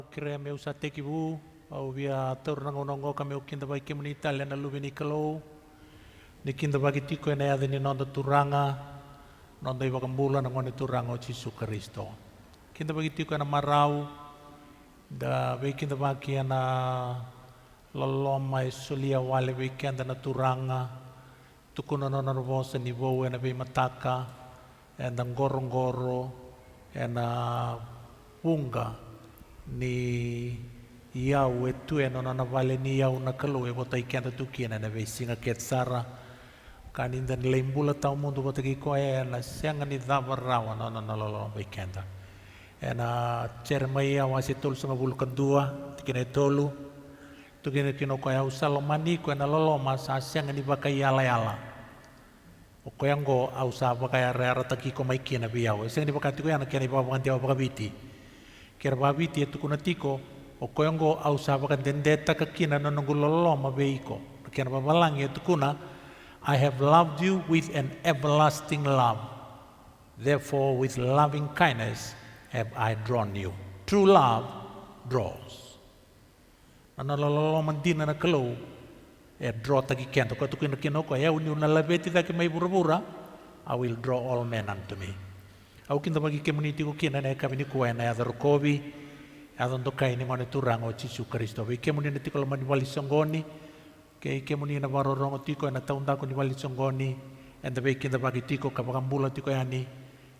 Kira me usa teki bu au via torna ngonongo kame o kinda vai kemuni Italia na luve ni kalau ni kinda bagi tiko ena ade ni nonda turanga nonda iwa kambula na ngone turanga o Jesu Kristo kinda bagi tiko ena marau da ve kinda bagi ena loloma e solia wale ve kinda na turanga tukuna nona rovosa ni vou ena ve mataka ena ngoro ena punga ni iau e tue no na vale ni iau na kalau e bota ikenda tu kiena na ve singa ketsara kaninda ni lembula tau mundu bota ki ko e na senga ni dava rawa no na lolo ve kenda e na cermai iau ase tolu sanga bulu kedua tikene tolu tu kene kino ko iau salomani ko na lolo masa senga ni baka yala yala o ko yango au sa baka ya ara taki ko mai kiena bi iau senga ni baka tiko yana kiena ba baka dia baka biti kera babiti e tukuna tiko o koyongo au sabaka dendeta kakina no nguloloma beiko kera babalangi e tukuna I have loved you with an everlasting love, therefore with loving kindness have I drawn you. True love draws. Ano loloma dina na kalau e draw taki kento ko tukuna kino ko ya uni una labeti taki mai burabura I will draw all men unto me. Au kinda bagi community ko kina na kami ni kuwa na yadar kobi adon do kai ni ngone turang o Jesu Kristo we community tiko mani wali songoni ke community na barorongo tiko na taunda ko ni wali songoni and the kinda bagi tiko kapakambula tiko yani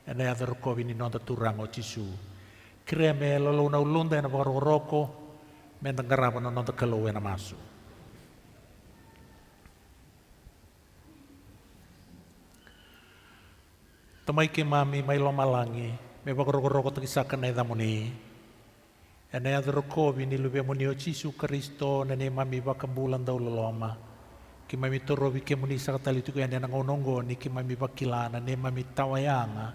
na yadar kobi ni nonda turang o Jesu krea me lolo na ulunda na baroroko men ngaraba na nonda kalau na masu. Tamai ke mami mai loma langi me bagoroko takisaka na idamuni ena yadro kovi ni lube muni o Jesu Kristo na ne mami bakambulan daw loloma ki mami torobi ke muni sakatali tuko yana ngonongo ni ki mami bakilana ne mami tawayanga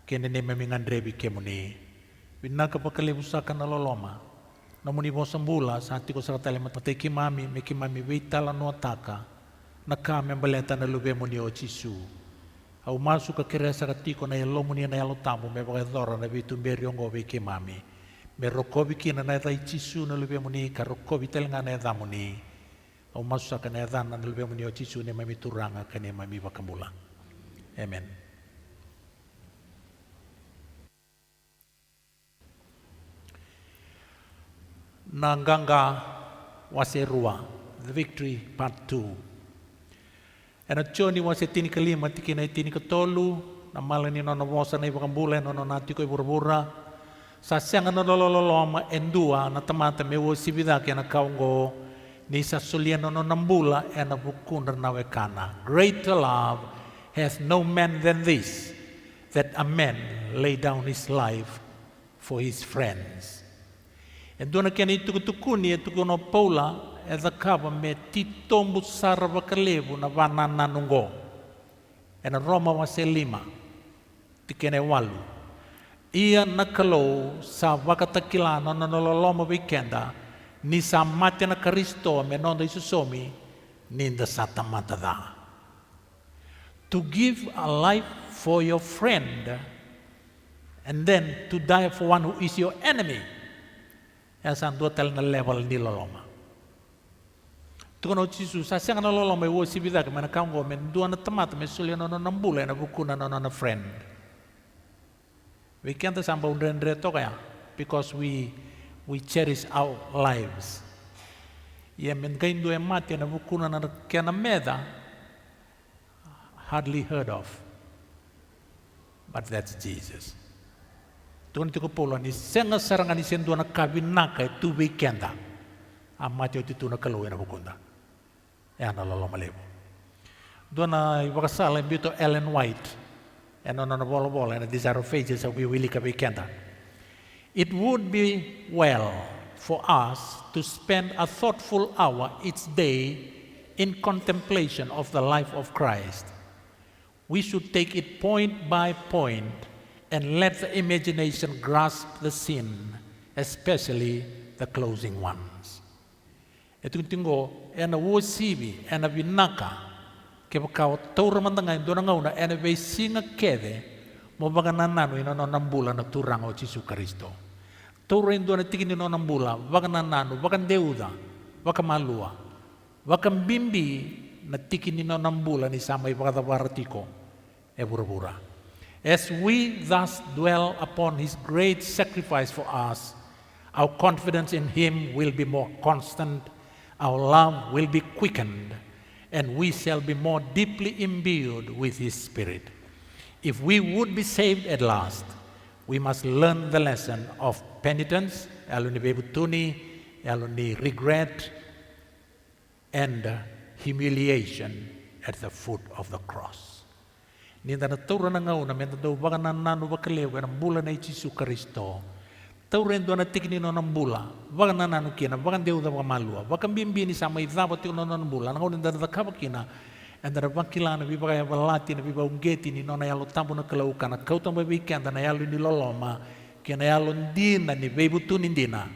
ke ne mami ngandrebi ke muni binaka pakalebusakan na loloma na muni bo sambula santi ko sakatali matay ki mami me ki mami weitala no ataka na kame baleta na lube muni o Jesu au masuk ke kira sakatiko na yelo muni na yelo tamu me bagai dora na bitu mberi ongo ke mami me rokobi kina na dai Jesu na lube muni ka rokobi telenga na da muni au masuk na da na lube muni o Jesu ne mami turanga ka ne mami bakambula amen. Nanganga waserua the victory part 2. Ena choni wase tini kalima tiki na tini katolu na malani no vosa na ibakambula no nati ko iburabura sa senga no lololoma endua na tamata me wo sibida ke na kaungo ni sa soliano no nambula ena bukunda na wekana. Greater love has no man than this, that a man lay down his life for his friends. Endua na kena itukutukuni etukuno Paula e zakaba me titombu sarva kalevu na vanana nungo e na Roma wase 5 tikene walu ia na kalau sa vakatakila na nololoma weekenda ni sa mate na Kristo me nonda isusomi ninda sata matada to give a life for your friend and then to die for one who is your enemy as an dua tel na level ni loloma. Tukono Jesu sa senga na lolo mai wo sibida ke mana kaungo men dua na tamata me sulia no nambula na bukuna no na friend. We can't samba undre to kaya because we cherish our lives. Ye men kain dua mati na bukuna na kena meda hardly heard of. But that's Jesus. Tukono tiko polo ni senga saranga ni sendua na kabinaka tu weekenda. Amati o titu na kalau na bukunda. Ana lolo malevo. Dona ibakasala imbito Ellen White. Ano na bola and these are phases of we weekenda. It would be well for us to spend a thoughtful hour each day in contemplation of the life of Christ. We should take it point by point and let the imagination grasp the scene, especially the closing ones. Ito tingo ena wo sibi ena binaka ke bakao taura mandanga indona ngauna ena be singa kede mo bagananano ina no nambula na turang o Jesu Kristo. Tauren doa na tikini no nambula, waka nananu, waka deuda, waka malua, waka bimbi na tikini no nambula ni samay waka tawaratiko, e bura-bura. As we thus dwell upon his great sacrifice for us, our confidence in him will be more constant, our love will be quickened, and we shall be more deeply imbued with his spirit. If we would be saved at last, we must learn the lesson of penitence, aluni bebutuni, aluni regret, and humiliation at the foot of the cross. Ninda na taura na ngauna, menta do baka nananu baka lewa na bula na Jesu Kristo. Taura ndo na tikini no na bula, baka nananu kina, baka deuda baka malua, baka bimbini sama idhaba tiko no na bula, ngauna nda da kaba kina, and the Vakilana Viva Valati, Viva Ungeti, ni nona yalo tambo na kalauka, na kautan ba weekend, na yalo ni loloma, kina yalo ndina, ni bebutun indina.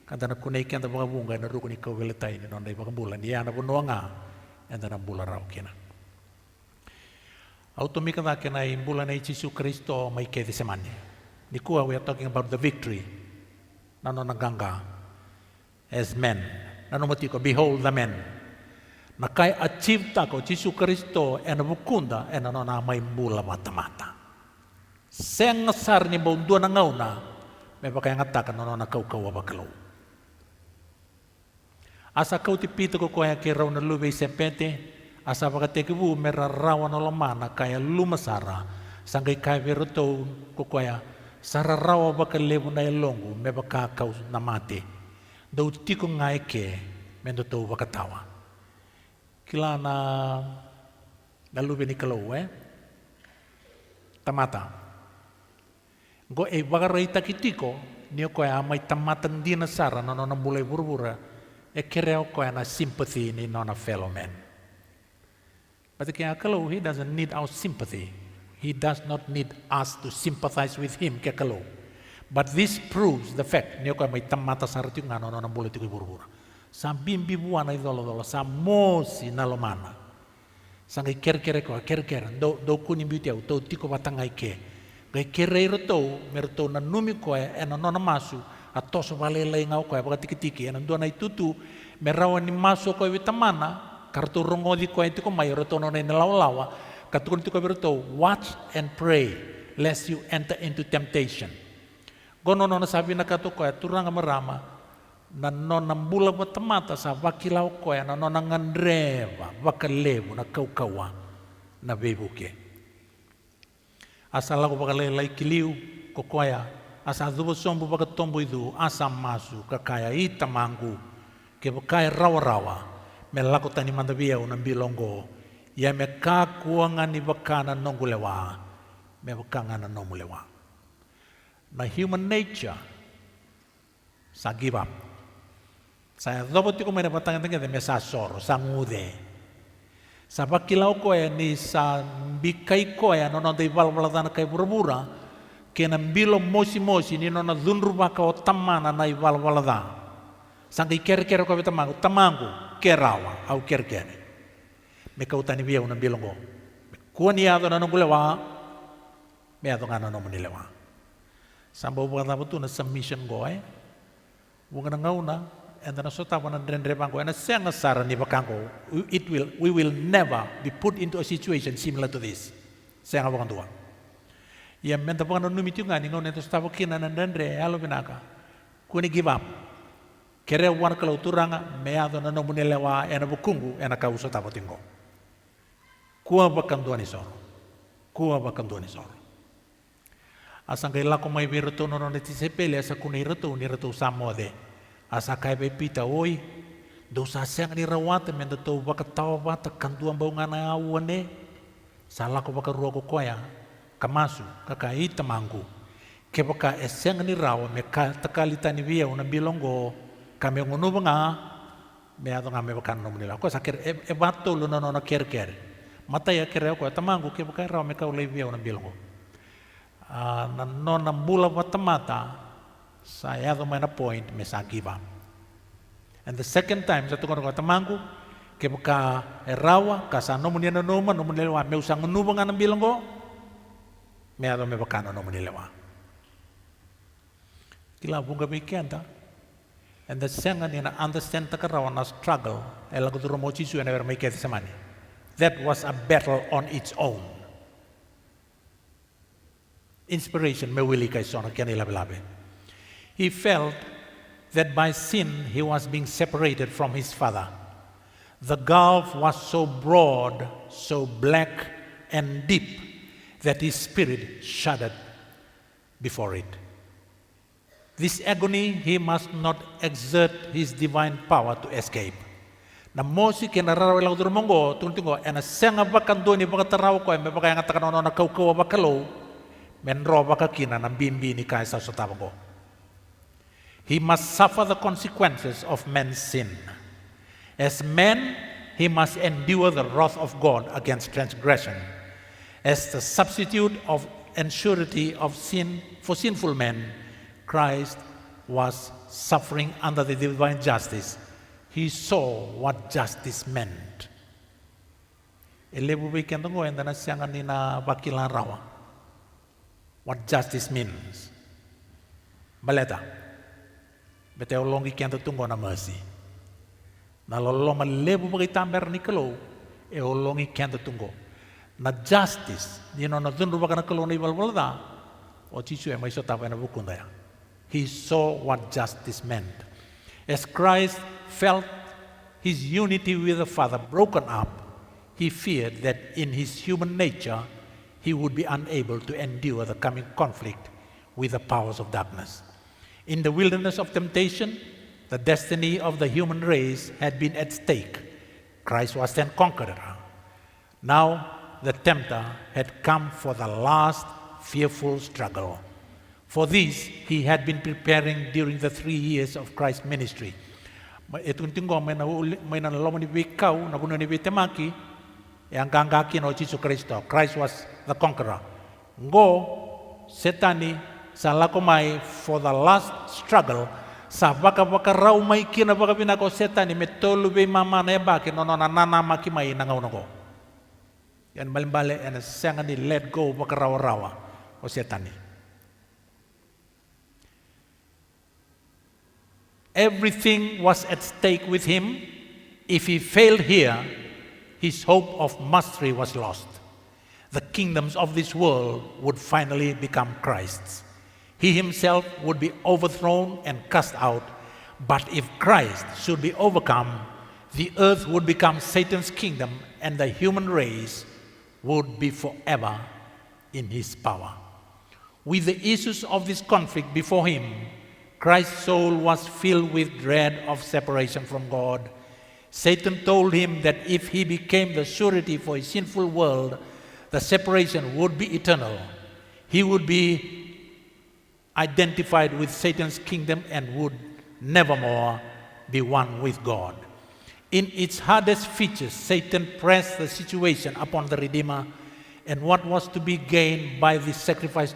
Kanta na kunay kanta baka bunga, na ruko ni kawilatay, ni nona baka bula, ni yana puno nga, and na bula raw kina. Automika na kina bula na Jesu Kristo may kete semane. Ni kuha, we are talking about the victory. Nano naganga, as men. Nano matiko, behold the men. Na kay achieve tako Jesu Kristo e na bukunda e na nona may mula mata-mata. Seng ngasar ni baundua na ngauna, may bakay ngatakan na nona kau-kau abakalaw. Asa kau tipito ko kaya kiraw na lubay sepete, asa bakatekibu merarawan na lamana kaya lumasara, sanggay kaya viruto ko kaya sararawa bakalevo na ilongo, may bakakaw na mati. Daw tiko nga ike, mendo to bakatawa. Kila na lubi ni kalau tamata go bagarai takitiko niyo ko may tamatan din na sara no na bulay burbura kereo ko na sympathy ni no na fellow man. But kaya kalau he doesn't need our sympathy, he does not need us to sympathize with him kaya kalau. But this proves the fact niyo ko may tamata sara tiyo nga no na bulay tiko burbura. Sa bimbibuan na idolo-dolo, sa mosi na lomana. Sa ngay ker-kere ko, ker-kere, do kunin bitiaw, do tiko batangay ke. Ngay kerero to, meron na numi ko na masu, at toso valelay nga ko, baka tiki-tiki, doon ay tutu, merawan ni maso ko vitamana, karto rongodi ko, ito ko mayor to na nilawlawa, katukon tiko to, watch and pray, lest you enter into temptation. Gono na sabi na katuko, turang marama, na nonang bula mata-mata sa vakilaw ko na nonang andreva, vakalevo, na kaukawa, na bebuke. Asa lago bakalelay kiliw, kokoya, asa dubo sombo bakatombo idu, asa masu, kakaya itamangu, ke bakaya rawa-rawa, me lako tani mandabia unang bilonggo, ya me kakuangan ni bakana nongulewa, me bakangan na nomulewa. Na human nature, sa give up. Saya dapat ko may napatangan-tangan de mesa soro, sa ngude. Sa pakilaw ko ni sa bikay ko no na day valvalada na kay burabura, kaya nambilo mosi-mosi ni no na dunruba ka o tamana na ivalvalada. Sa kay ker-ker ko tamango, kerawa, au ker-ker. May kautan ni biyaw ng bilong ko. Kuha niya ito na nung kulewa, may ato nga na nung manilewa. Sa bawa ka na submission ko Huwag na ngauna, and na sotawa ng drenrebang ko, and siya nga sara ni bakangko, we will never be put into a situation similar to this. Siya nga bakang tuwa. Yan, menta pa ka numiti nga, ni ngauna ito sotawa kina ng drenre, halo binaka, kuni give up. Kere wan kalau turanga, meado na nomunilewa, and bukungu, and nakausa tapo tingko. Kuha bakang tuwa ni soro. Kuha bakang tuwa ni soro. Asang kay lako may viruto no niti sepele asa kunay ruto ni ruto samode asa kay pita oy do sa sang ni rawata men to baka tawa bata kanduan bau ngana awane sa lako baka ruo ko koya kamasu kakai tamangu ke baka eseng ni rawa me takalita ni via una bilongo kame ngunu banga me ato ngame baka no munila ko sakir e bato lo no no ker mata ya kere ko tamangu ke baka rawa me ka ulai via una bilongo na nona bula mata-mata saya to na point me sa give up. And the second time sa tukon ko tamangu ke baka erawa kasano mo niya no munelewa me usang nuba nga ng bilanggo me ato me baka no munelewa. Kila bunga mikenda. And the sengan in understand takarawan struggle. Ela kuduro chisu and never make it samani. That was a battle on its own. Inspiration me willi kay sona kanila belabe. He felt that by sin he was being separated from his father. The gulf was so broad, so black and deep that his spirit shuddered before it. This agony he must not exert his divine power to escape. Na mosi kena rawe lau durmongo tuntingo ena senga bakan doni bakataraw ko me bakaya nga takanono na kaukawa bakalo men ro bakakina na bimbi ni kay sa sotabango. He must suffer the consequences of man's sin. As man, he must endure the wrath of God against transgression. As the substitute of and surety of sin for sinful men, Christ was suffering under the divine justice. He saw what justice meant. Elebu weekend ngo enda na siyangan ni na bakilan rawa. What justice means. Baleta. Bete olongi kento tungo na mercy. Na loloma lebu bagi tamber ni kelo e olongi kento tungo. Na justice ni no na dunru baka na kelo na ibalbalda o chichu e mai so tapa na bukunda ya. He saw what justice meant. As Christ felt his unity with the Father broken up, he feared that in his human nature he would be unable to endure the coming conflict with the powers of darkness. In the wilderness of temptation, the destiny of the human race had been at stake. Christ was then conqueror. Now the tempter had come for the last fearful struggle. For this, he had been preparing during the 3 years of Christ's ministry. Itong tinggo may nalalaman ni Bikaw, nagunan ni Bitemaki, ang ganggakin o Jesus Kristo. Christ was the conqueror. Ngo, setani, sa lakomay for the last struggle, sa baka raw may kinabaka pinako setani, metolo be mama na yabaki, no nanana makimay nangaw ko. Yan balimbali, and siyang ni let go baka rawa o setani. Everything was at stake with him. If he failed here, his hope of mastery was lost. The kingdoms of this world would finally become Christ's. He himself would be overthrown and cast out. But if Christ should be overcome, the earth would become Satan's kingdom and the human race would be forever in his power. With the issues of this conflict before him, Christ's soul was filled with dread of separation from God. Satan told him that if he became the surety for a sinful world, the separation would be eternal. He would be identified with Satan's kingdom and would nevermore be one with God. In its hardest features, Satan pressed the situation upon the Redeemer and what was to be gained by this sacrifice.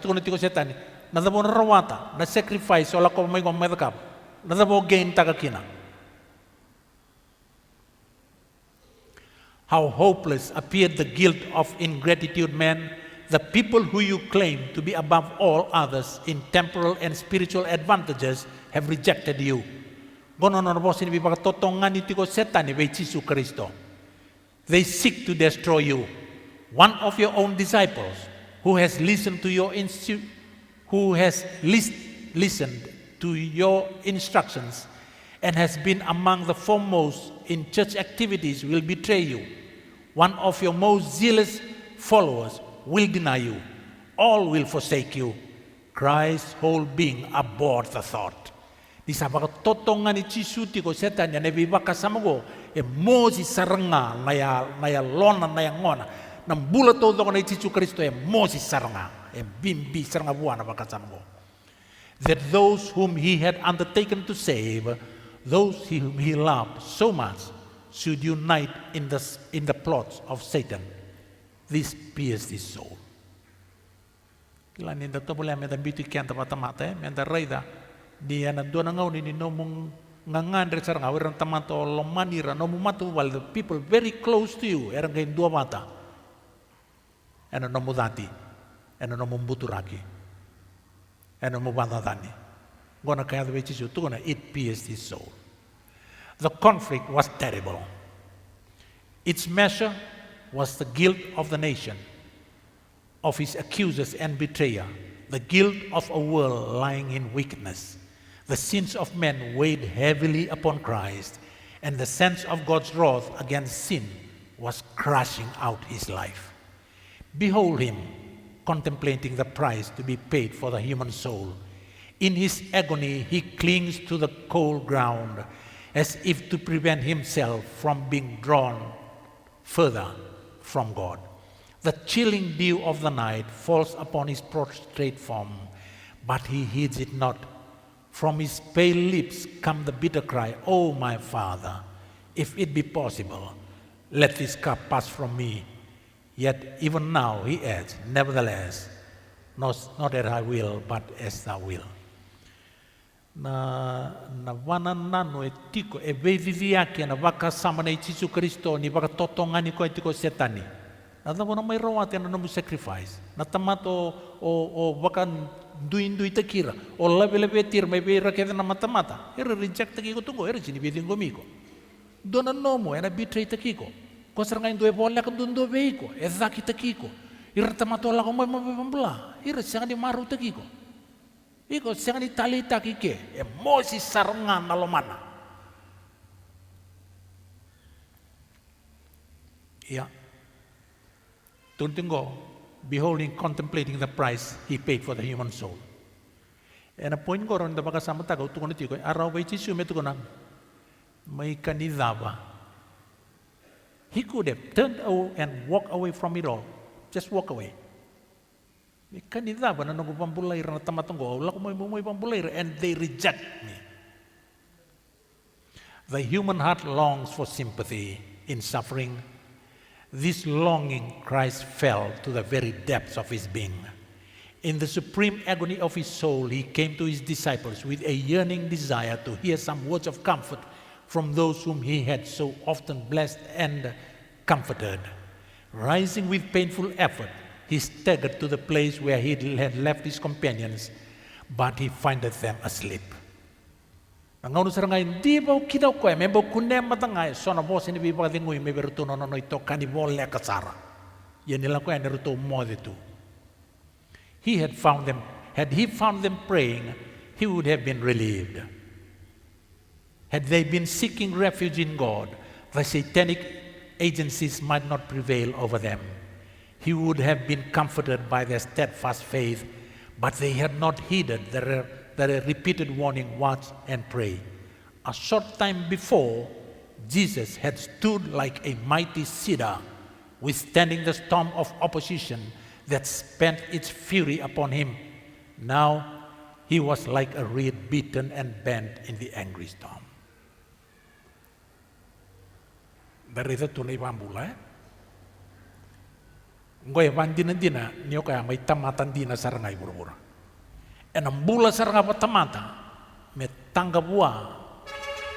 Nadabo na rawata, na sacrifice, wala ko may gomedakap. Nadabo gain tagakina. How hopeless appeared the guilt of ingratitude, man. The people who you claim to be above all others in temporal and spiritual advantages have rejected you. They seek to destroy you. One of your own disciples who has listened to your listened to your instructions and has been among the foremost in church activities will betray you. One of your most zealous followers will deny you. All will forsake you. Christ's whole being abhorred the thought. Di sa totongan ni Chisuti ko setan ya nebi baka samago e mosi saranga naya lona naya ngona nam bulat todo ni Chisu Kristo e mosi saranga e bimbi saranga buana baka samago. That those whom he had undertaken to save, those whom he loved so much, should unite in the plots of Satan. This pierced his soul. Kailan hindi ito pala may dambitik yan tapatamate, may darayda, di yan doon ang ngaw ni nomong ngangandre sa ngaw, erang tamato lomanira, nomong matuwal, the people very close to you, erang kayo dua mata, ano nomong dati, ano nomong buturaki, ano nomong batatani. gonna kaya the Jesus to gonna it pierced his soul. The conflict was terrible. Its measure was the guilt of the nation, of his accusers and betrayer, the guilt of a world lying in wickedness. The sins of men weighed heavily upon Christ, and the sense of God's wrath against sin was crushing out his life. Behold him contemplating the price to be paid for the human soul. In his agony, he clings to the cold ground as if to prevent himself from being drawn further from God. The chilling dew of the night falls upon his prostrate form, but he heeds it not. From his pale lips come the bitter cry, "Oh, my Father, if it be possible, let this cup pass from me. Yet even now," he adds, "nevertheless, not as I will, but as thou wilt." Na wana nano e tiko e veivivi ake na waka samana i Jesu Kristo ni waka totongani ko e tiko setani. Na tamo na may rawate na namu sacrifice. Na tamato o waka ndui te kira. O leve tir may beira keda na mata. Era reject taki ko tungo, era sinibidin ko miko. Dona nomo, era betray taki ko. Kosar ngayon doe bola ka dundo beiko, e zaki taki ko. Ira tamato la ko may mabambla. Ira siya di maru taki ko. Iko siya ni talita kike, e mosi sarangan na lomana. Yeah. Tuntingo, beholding, contemplating the price he paid for the human soul. E na point ko ron da baka sama taga utungo ni tiko, araw ba ichisu metu ko na may kanidaba. He could have turned away and walked away from it all. Just walk away. Kanidaba na nagupambulair na tamatongo, wala ko may pambulair, and they reject me. The human heart longs for sympathy in suffering. This longing Christ felt to the very depths of his being. In the supreme agony of his soul, he came to his disciples with a yearning desire to hear some words of comfort from those whom he had so often blessed and comforted. Rising with painful effort, he staggered to the place where he had left his companions, but he findeth them asleep. Nangaunu sarangay, di ba kidaw ko may ba kunem matangay, so na boss ni biba dingoy may beruto no ito kanibole kasara. Yan nila ko yan neruto mo dito. Had he found them praying, he would have been relieved. Had they been seeking refuge in God, the satanic agencies might not prevail over them. He would have been comforted by their steadfast faith, but they had not heeded the repeated warning, watch and pray. A short time before, Jesus had stood like a mighty cedar, withstanding the storm of opposition that spent its fury upon him. Now he was like a reed beaten and bent in the angry storm. Dari itu tunai pambula. Ngoy bandina dina niyo kaya may tamatan dina sarangay burubura. Enam bula saranga pa tamata me tangga bua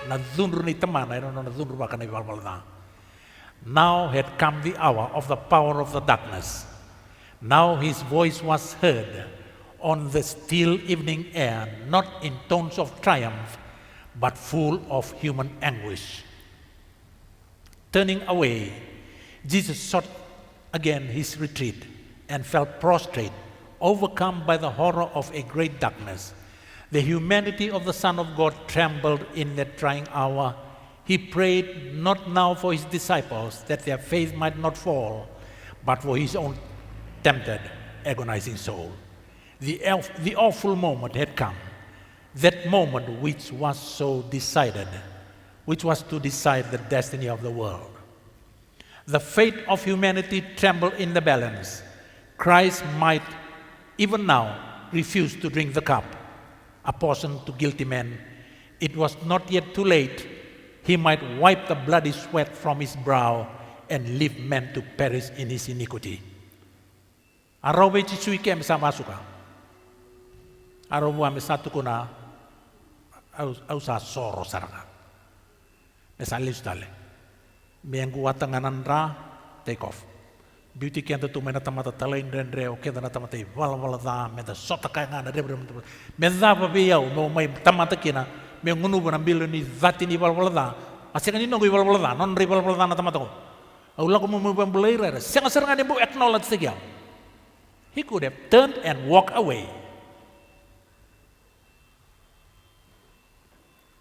na dunru ni tamana ino na dunru baka na ibalbalda. Now had come the hour of the power of the darkness. Now his voice was heard on the still evening air, not in tones of triumph, but full of human anguish. Turning away, Jesus sought again his retreat and fell prostrate, overcome by the horror of a great darkness. The humanity of the Son of God trembled in that trying hour. He prayed not now for his disciples that their faith might not fall, but for his own tempted, agonizing soul. The awful moment had come, that moment which was to decide the destiny of the world. The fate of humanity trembled in the balance. Christ might, even now, refuse to drink the cup, apportioned to guilty men. It was not yet too late. He might wipe the bloody sweat from his brow and leave men to perish in his iniquity. Araw ba iti kem sa masuka? Araw mo ame satu ko na au sa soro saranga. Nesa alis dale. Miyang kuwatanganan ra, take off. beauty kenta tu mena tamata talain rendre o kenta na tamata wala da me da sota kai ngana rebre me da pa biau no mai tamata kina me ngunu bona bilo ni vati ni wala da asika ni no wala da non ri wala da na tamata ko au la ko mo bambleira senga seranga ni bu acknowledge segiau. He could have turned and walked away.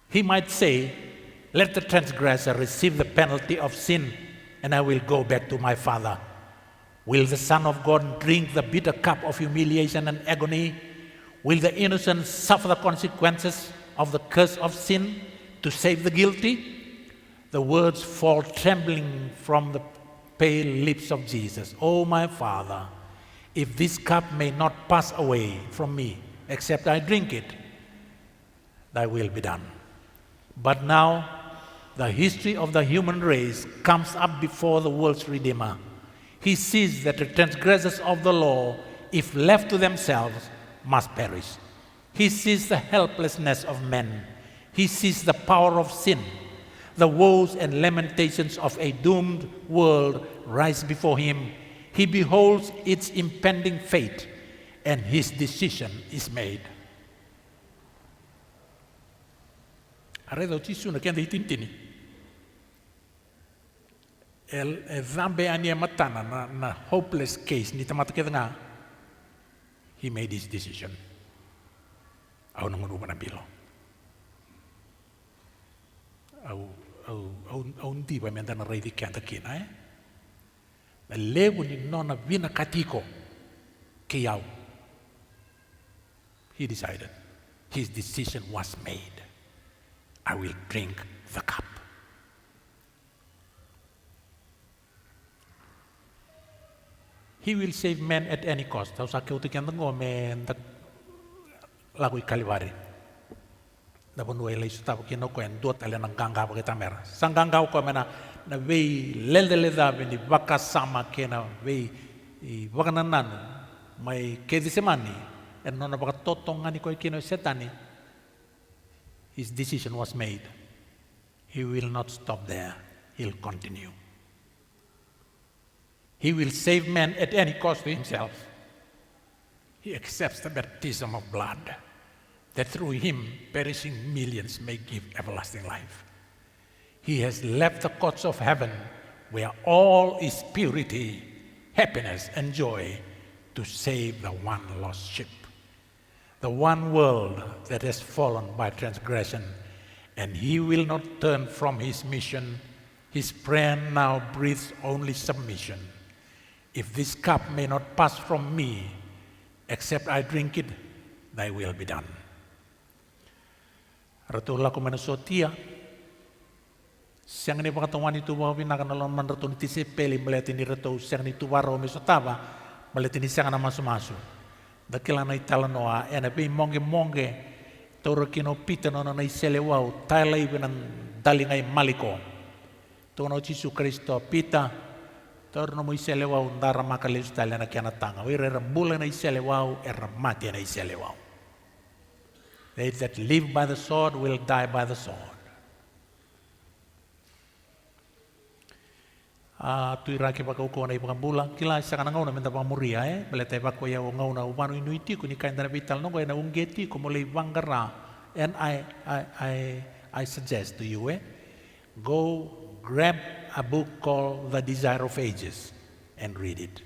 He might say, let the transgressor receive the penalty of sin, and I will go back to my father. Will the Son of God drink the bitter cup of humiliation and agony? Will the innocent suffer the consequences of the curse of sin to save the guilty? The words fall trembling from the pale lips of Jesus. Oh, my Father, if this cup may not pass away from me, except I drink it, thy will be done. But now, the history of the human race comes up before the world's Redeemer. He sees that the transgressors of the law, if left to themselves, must perish. He sees the helplessness of men. He sees the power of sin. The woes and lamentations of a doomed world rise before him. He beholds its impending fate, and his decision is made. Arredo tisu na kenda hitintini. El zambe ania matana na hopeless case ni tamata keda nga. He made his decision. Au nangunuba na bilo. Au ndi ba menda na reidi kenda kina na lewu ni nona vina katiko kiyau. He decided. His decision was made. I will drink the cup. He will save men at any cost. Tau sa keu te kian tango me lagu i Kalivari. Da ponu e leisu tapu kino ko en duat ale nang ganga pa kita mera. Sang ganga ko mena na vei lelde da ni vaka sama kena vei i vaka nananu mai kedi semani en nona vaka totongani ko kino setani. His decision was made. He will not stop there. He'll continue. He will save men at any cost to himself. He accepts the baptism of blood, that through him perishing millions may give everlasting life. He has left the courts of heaven, where all is purity, happiness, and joy, to save the one lost sheep. The one world that has fallen by transgression, and he will not turn from his mission. His prayer now breathes only submission. If this cup may not pass from me, except I drink it, thy will be done. Ratulah ko manasotia, siang ni pakatawan itu bahwa pinakanalon man ratu ni tisipeli melihat ini ratu siang ni tuwaro misotava melihat ini siang na masu-masu. Dakila na italanoa ena pe monge toro kino pita no na iselewau tala ibenan dalingai maliko. Tono Yesus Kristo pita toro no iselewau ndara makalesu talana kiana tanga. Wira rambula na iselewau mati na iselewau. They that live by the sword will die by the sword. Tui raki baka uko na ibang bulang kila sa kanang na menta pamuria balete bako ya ngau na upano inuiti ko ni kain na vital no ko na ungeti ko muli bangara. And I suggest to you go grab a book called The Desire of Ages and read it.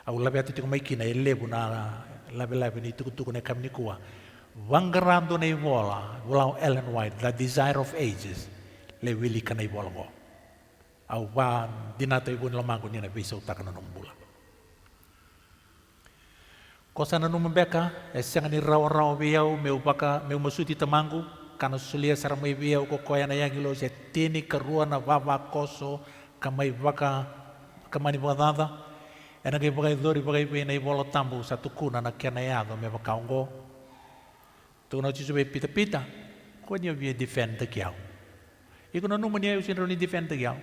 Au labi ati ko mai kina elebu na labi ni tuku na kamni kuwa wangarando na iwola walau Ellen White The Desire of Ages le wili kana iwola ko. Au ba dinato ibun lamang ko niya na bisa utak na numbula. Kosa na numembeka, esang ni raw biyaw, meu masuti tamangu, kano sulia sarang may biyaw ko koya na yang ilo, siya tini karuan na baba koso, kamay baka, kamani badada, ena kay bagay dori bagay na ibolo tambu sa tukuna na kianayado, may bakaunggo. Tukunaw chisubi pita-pita, ko niya biya defend the kiyaw. Iko na numan niya yung sinro ni defend the kiyaw.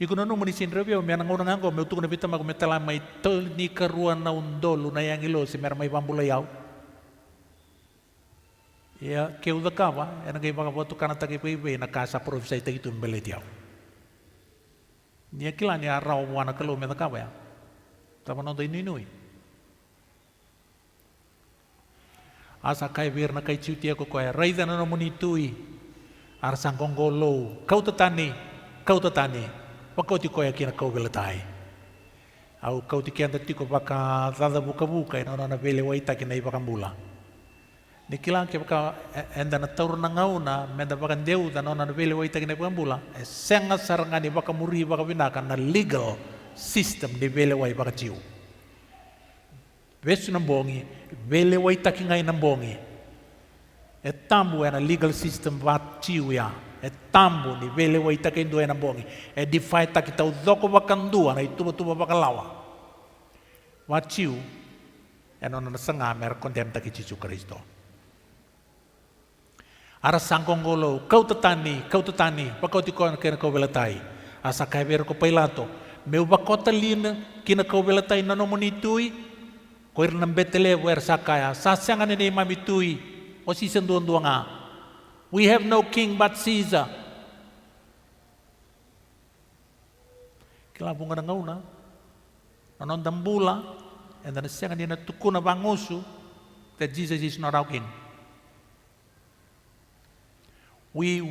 Iko na nung manisin review, may nangunang anggo, may utuk na bita magmetala may tol ni karuan na undolo na yang ilo, si meron may pambulayaw. Ya, keu da kawa, yan ang ibang kaboto ka na tagipipi, nakasa provisay tayo itong balitiyaw. Nia kila ni arau wana kalau meta kawa ya. Tapa nonto inui. Asa kai vir na kai ciutia ko koe raida na moni tui. Arsang kongolo. Kau tatani. Pakau ti koe kina kau belatai. Au kau ti kianta tiko baka dada buka-buka ina na vele waita kina ibakambula. Ni kila ke baka enda na taur na ngauna menda baka deu dan ona na vele waita kina ibakambula. Senga sarangani baka muri baka binaka na legal system di vele wai baka ciu. Vesu nambongi, vele waita kina nambongi. E tambu na legal system bat ciu ya. E tambu ni vele wa itaka indu e nambongi. E di fai taki tau doko bakandua na ituba bakalawa. Wa ciu, e nona na sanga mer kondem taki Cicu Kristo. Ara sangkongolo, kau tatani, pakau tiko na kena kau belatai. Asa kai ver ko Pilato, meu bakota lina kina kau belatai na nomonitui, ko ir nambetele wer sakaya, sasangan ni mamitui, o si senduan nga. We have no king but Caesar. Kila bunga na ngauna, nanon dambula, and then siya kanina tukuna bangusu that Jesus is not our king. We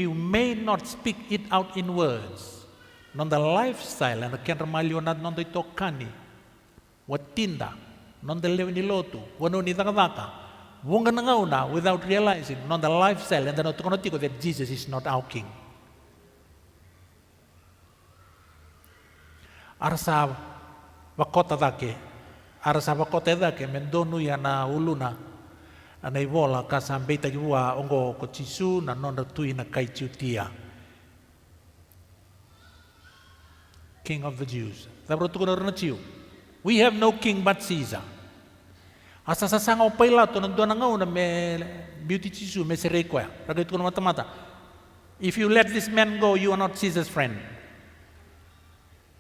may not speak it out in words. Non the lifestyle and the kenramalyo na non ito kani, watinda, non the lewe ni lotu, wano ni takataka. Bunga na ngauna without realizing non the lifestyle and the notukonotiko that Jesus is not our king. Arsa bakota dake mendonu ya na uluna na ivola kasambe tagiwa ongo ko Cisu na non tui na kai ciutia. King of the Jews. We have no king but Caesar. Asa sasanga o Pilato nandun na ngauna me beauty Cisu me serekoya. Ragay ko na mata-mata. If you let this man go, you are not Caesar's friend.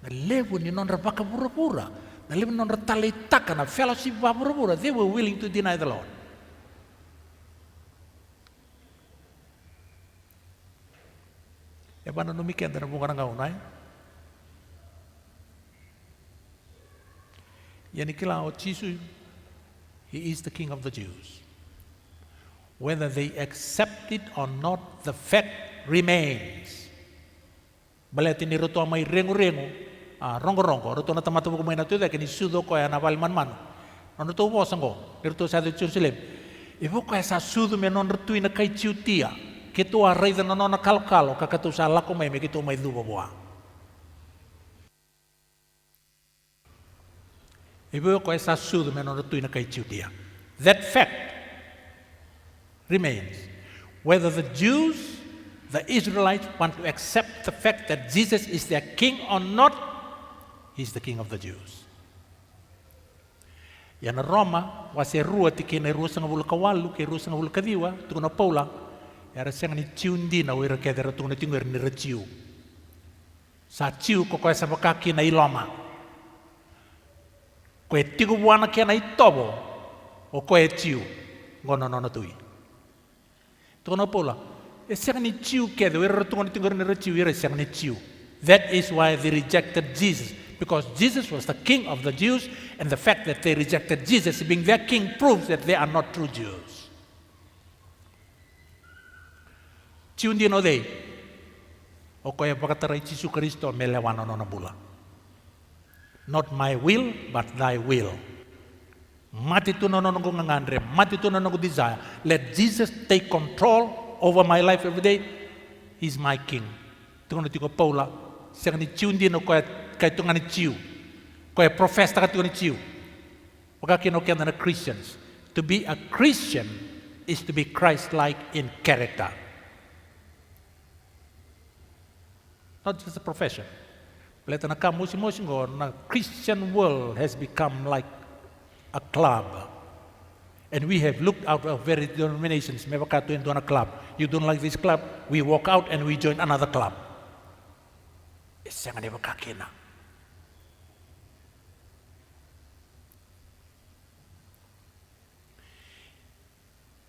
Nalevo ni non rabaka pura-pura. Nalevo non ratalitaka na fellowship ba pura-pura. They were willing to deny the Lord. E paano numikian na bunga ng ngaunay? Yan ikila o Cisu, he is the king of the Jews. Whether they accept it or not, the fact remains. Balati ni roto may rengo-rengo, rongo-rongo, roto na tamata mo kumain na tuyo, kini sudo ko ya naval man-man. Ano to mo sanggo, roto sa Jerusalem. Ibo kaya sa sudo me non roto na kay ciutia, kito a rey na non na kalkalo, kakatu sa lako may kito may dubo boa. Ibo kaya sa sudo me non roto na kay ciutia. That fact remains. Whether the Jews, the Israelites want to accept the fact that Jesus is their king or not, he's the king of the Jews. Yan na Roma, wase rua ti kina rua sa ngabula kawalu, kay rua sa ngabula kadiwa, tukuna Paula, yara siya ni ciundi na wira kaya dara tukuna tingwer ni raciu. Sa ciu ko kaya sa bakaki na iloma. Kaya tigo buwana kaya na itobo, o kaya ciu, ngono no tui. Tukuna Paula, that is why they rejected Jesus, because Jesus was the king of the Jews, and the fact that they rejected Jesus being their king proves that they are not true Jews. Ciundi no dei, o kaya pakataray Cicu Kristo melewano no nabula. Not my will, but thy will. Mati tu nono ko ngandre, mati tu nono ko desire. Let Jesus take control over my life every day. He's my king. Tungo tiko Paula, siya ni ciundi no kaya tunga ni ciu. Kaya profess taka tunga ni ciu. Waka kinokyan na Christians. To be a Christian is to be Christ-like in character. Not just a profession. Leta na kamusi-musi ngo na Christian world has become like a club. And we have looked out of various denominations. May baka to a club. You don't like this club, we walk out and we join another club. Isang ani makakina.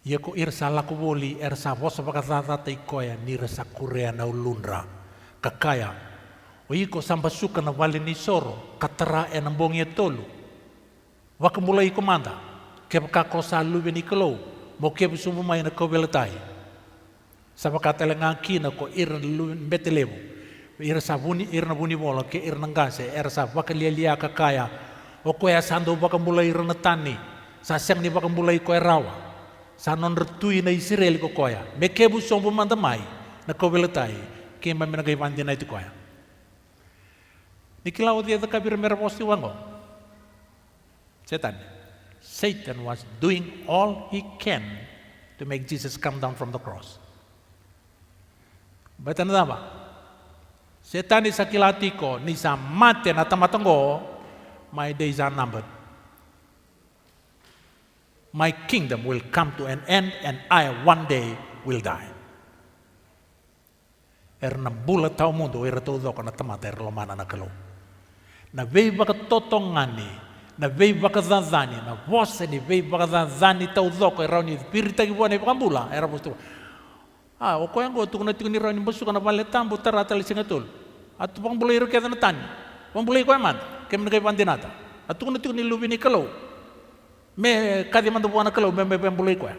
Ia ko irsa laku boli, irsa vosa pakatata ikoya, nira sa Korea na ulunra. Kakaya. O Iko sampai suka na vale ni soro, katara e nambong e tolu. Waka mulai komanda, kepa kakosa lube ni kalau, mo kepa sumu mai na kovelatai. Sapa kata lenga kina ko ira lube betelevo. Ira sa buni, ira na buni bola, ke ira nangase, ira sa waka lia kakaya. O ko ya sando waka mulai ira na tani, sa siang ni waka mulai ko rawa. Sa non retui na Israel ko koya. Me kebu sombo manda mai, na kovelatai, ke ma mena gaiwandi na itu koya. Nikilau dia kabir merah posti wango. Satan was doing all he can to make Jesus come down from the cross. Batan apa? Setan isa kilatiko ni sa mate na tamatango, my days are numbered. My kingdom will come to an end and I one day will die. Na bula tau mundo tau doko na tamata lomana na kalau. Na vei baka totongani, na vei baka zazani, na voce ni vei baka zazani tau doko rauni pirita ki buane bula era posto. O ko yang go tu na tikuni rauni bosu kana vale tambu tarata li singatul. Atu pang bulai ro keda na tani. Pang bulai ko man, kem na kay pandinata. Atu na tikuni lubi ni kalau. Me kadi man do buana kalau me bulai ko.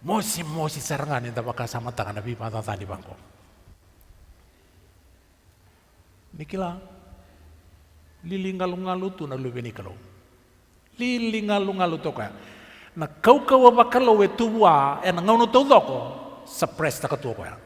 Mosi serangan yang dapat kasama tangan nabi pada tadi bangko. Nikila lilingalu tu na lubi ni kalau. Lilingalu to kaya. Na kau bakalo e tuwa e na ngauno to doko suppress ta katuwa kaya.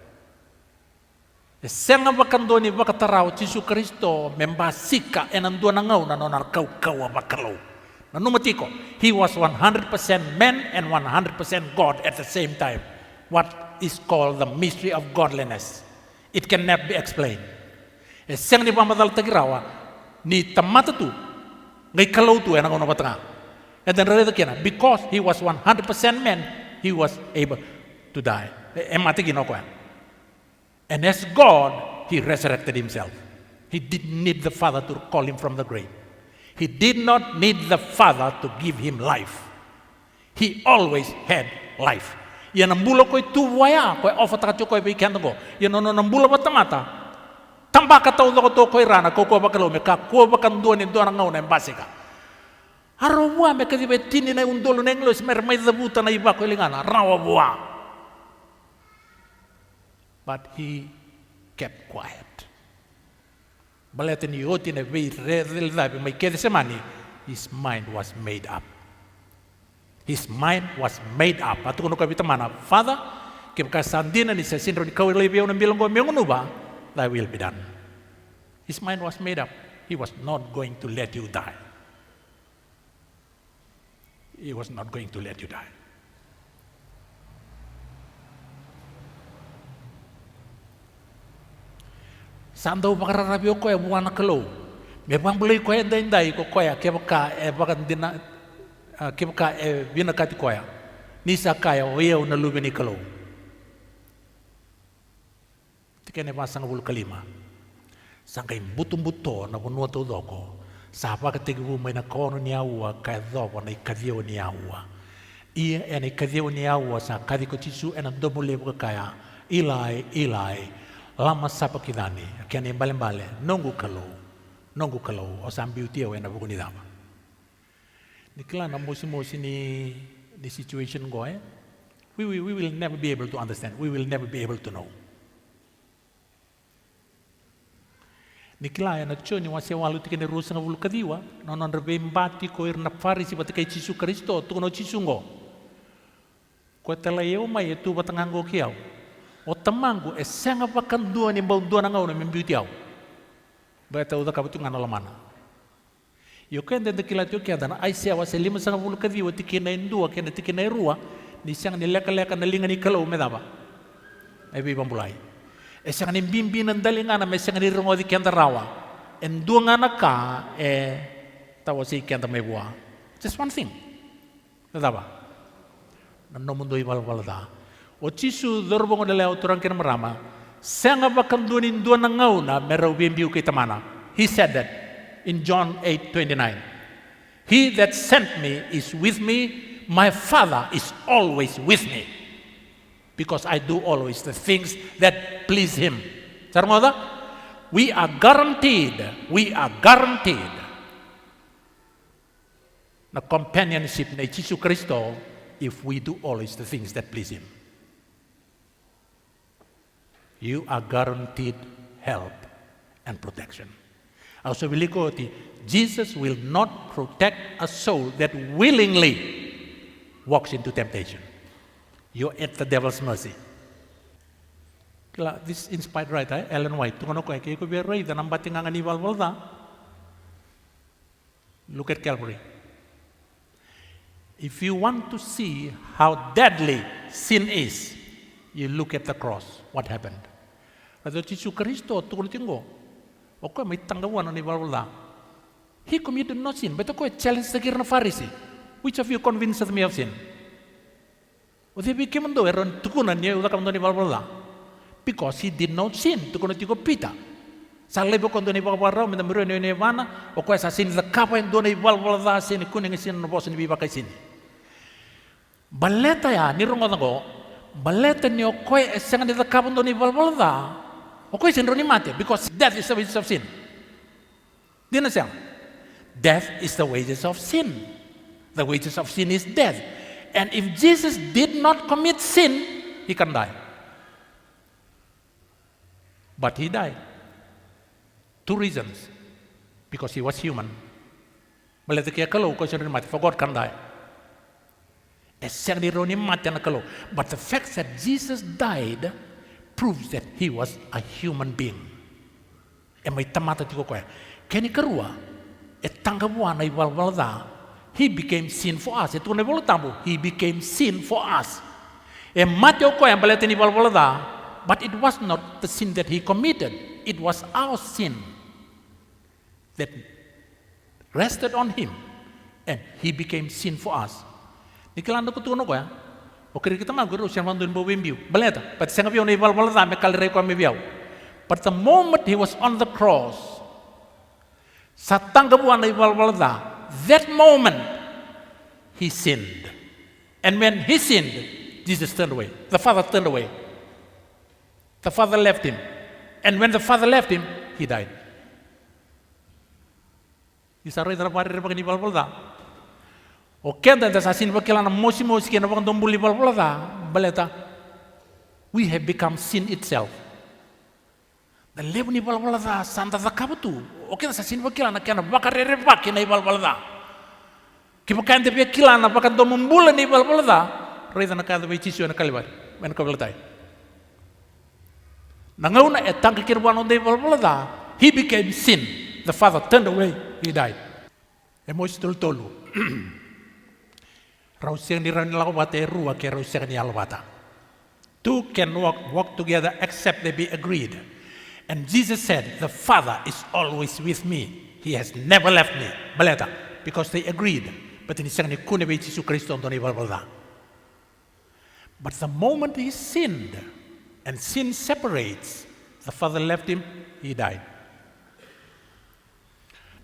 E senga bakando ni bakatarao Yesu Kristo membasika e nandua na ngau na nonar kau bakalo. Na numatiko, he was 100% man and 100% God at the same time. What is called the mystery of godliness. It can never be explained. E seng ni pamadal tagirawa ni tamata tu ngai kalau tu enang ono batanga. And then reda kena because he was 100% man, he was able to die. Emati ginoko. And as God, he resurrected himself. He didn't need the Father to call him from the grave. He did not need the Father to give him life. He always had life. Yan ang bulo ko'y tuwaya, ko'y ofatakat yung ko'y bigyan ko. Yan ang bulo ba tamata? Tamba ka tao ko to ko'y rana, kukuha ba kalome, kakuha ba kanduan yung doon ang ngaw na yung basika. Araw buwa, may kadibay tini na yung dolo na English, may dabuta na iba ko'y lingana, rawa buwa. But he kept quiet. Balatin yoti na may kede semani, his mind was made up. His mind was made up. At kung kapita mana, Father, kaya sandina ni sa sinro ni kawil libiyaw ng bilang ko, miyong ba, thy will be done. His mind was made up. He was not going to let you die. He was not going to let you die. Sando pakararabyo ko buwan na kalo. May pambulay ko inday ko koya kebaka bakan dina kebaka binakati koya. Nisa kaya oyaw na lubi ni kalo. Tikene pasang bul kalima. Sangkay buto na bunwa to doko. Sapa katigu may na kono niya uwa kaya doko na ikadiyo niya uwa. Iya en ikadiyo niya uwa sa kadiko chisu en ang domule ko kaya ilay. Lama sapa kidani, kian bale nongu kalau, o sambil dia wena bukuni dama. Nikla na mosi ni situation go we will never be able to understand. We will never be able to know. Nikla na choni wase walu tikene rusa na vulkadiwa, non rebembati ko irna farisi batika Yesu Kristo tu no chisungo. Ko tala eu mai tu batangango kiau. O tamango e senga pakandua ni baudua na ngau na membiutiau. Bata uda kabutu ngana lamana. Yo kende de kilatio kia dana ai sia wase lima sanga bulu kadiwa tikina indua kena tikina irua ni siang ni leka na linga ni kalau medaba. Ai bi bambulai. E siang ni bimbi nan dalingana me siang ni rongo di kianda rawa. En dua ngana ka tawa si kianda mebua. Just one thing. Medaba. Nano mundo ibal da. O Yesu dorbong na leo turang kina marama, senga bakang duanin dua ng ngauna meraw bimbiu kita mana. He said that in John 8:29. He that sent me is with me, my Father is always with me. Because I do always the things that please him. Cara ngoda, we are guaranteed na companionship na Jesus Kristo if we do always the things that please Him. You are guaranteed help and protection. Also, Jesus will not protect a soul that willingly walks into temptation. You're at the devil's mercy. This inspired right, Ellen White. Look at Calvary. If you want to see how deadly sin is, you look at the cross. What happened? Jesus Christ, He committed no sin, but I challenge the Pharisee. Which of you convinces me of sin? Because he did not sin. Pita. Salebo quando ne vavara me namuro ne nevana o ko esa sin the kapa en dona ivalvalda sin kuning sin no bosin viva kai sin. Baleta ya ni rongo ngo baleta ni o ko esang ni the kapa dona ivalvalda o ko sin roni mate because death is the wages of sin. Dina siang. Death is the wages of sin. The wages of sin is death. And if Jesus did not commit sin, he can die. But he died. 2 reasons. Because he was human. For God can die. But the fact that Jesus died proves that he was a human being. He became sin for us. He became sin for us. But it was not the sin that he committed. It was our sin that rested on him, and he became sin for us. But the moment he was on the cross, that moment he sinned. And when he sinned, Jesus turned away. The Father turned away. The Father left him. And when the Father left him, he died. We have become sin itself. The level ni balbalada santa zakabatu. Okay, sa sin bakila na kana bakarere baki na balbalada. Kipakan te kila na bakan do mumbula ni balbalada. Reza na kada bechisu na kalibar. Men kabalatai. Nangauna etang kikirwan on de balbalada. He became sin. The Father turned away. He died. Emotional tolu. Rausiang ni ranilawata erua ke rausiang ni alwata. Two can walk together except they be agreed. And Jesus said, the Father is always with me. He has never left me. Baleta, because they agreed. But in But the moment he sinned, and sin separates, the Father left him, he died.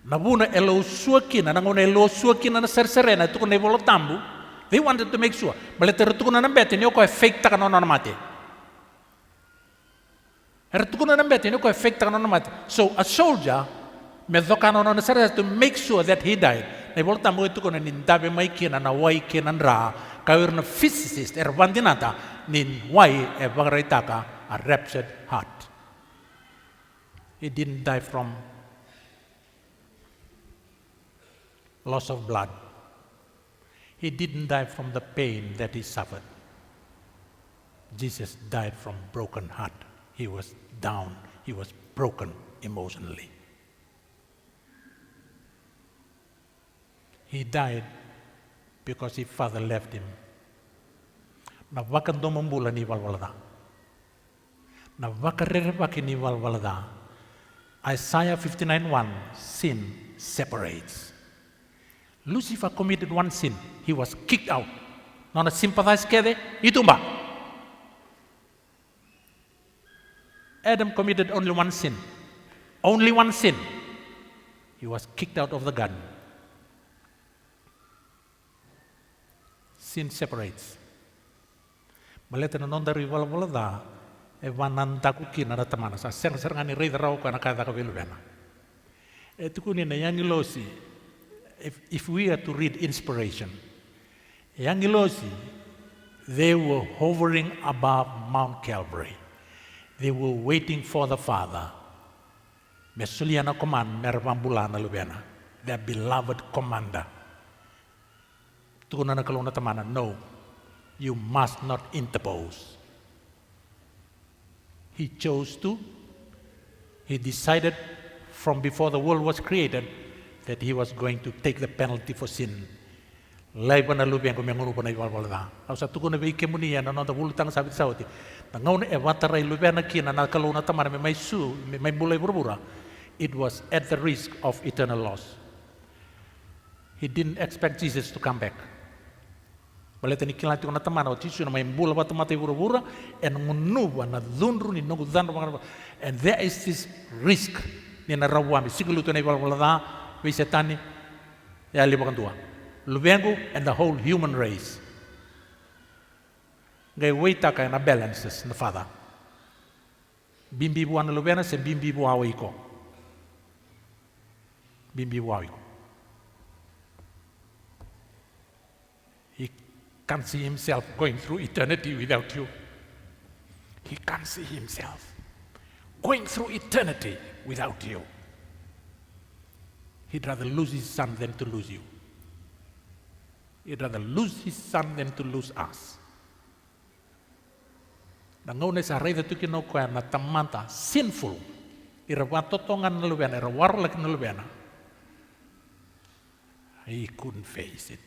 Nabuna elo suakina, nangona elo suakina na serserena, tukun evolo tambu. They wanted to make sure. Baleta tukuna na bete, niyo ko fake takano na mate. So a soldier to make sure that he died. A physicist, a raptured heart. He didn't die from loss of blood. He didn't die from the pain that he suffered. Jesus died from broken heart. He was down. He was broken emotionally. He died because his Father left him. Navakan domambula ni walwalada. Navakarerevaki ni walwalada. Isaiah 59:1, sin separates. Lucifer committed one sin. He was kicked out. Nona sympathize kede, itumba. Adam committed only one sin. Only one sin. He was kicked out of the garden. Sin separates. Baleta na non dari wala da e vananta ku kina na tamana sa serngani rei rau kana kata ka veluvena e tukuni na yangilosi if we are to read inspiration yangilosi they were hovering above Mount Calvary. They were waiting for the Father. Mesuliana command mervambulana lubena, their beloved commander. Tukuna na kalona tamana, no, you must not interpose. He chose to. He decided from before the world was created that he was going to take the penalty for sin. Lai pana lubiang ko mengunu pana iwal walda. Ausa tukuna be kemuni ya nona bulutang sabit sauti. Ngaun e watarai lubiang na kina na kalona tamana me mai su me mai bulai burbura. It was at the risk of eternal loss. He didn't expect Jesus to come back. Baleta ni kila tukuna tamana o tisu na mai bula batu mata burbura en ngunu na dunru ni nogu dan and there is this risk ni na rawami sigulu to na iwal walda we setani ya libakan tua. Lubengu and the whole human race. Ngay waita kaya na balances na Father. Bimbi buwan na lubena se bimbi buwawi ko. Bimbi buwawi ko. He can't see himself going through eternity without you. He can't see himself going through eternity without you. He'd rather lose his son than to lose you. He'd rather lose his son than to lose us. Nangone sa rei tu kino ko na tamanta sinful. Ira watotongan na lubena, ira warlak na lubena. He couldn't face it.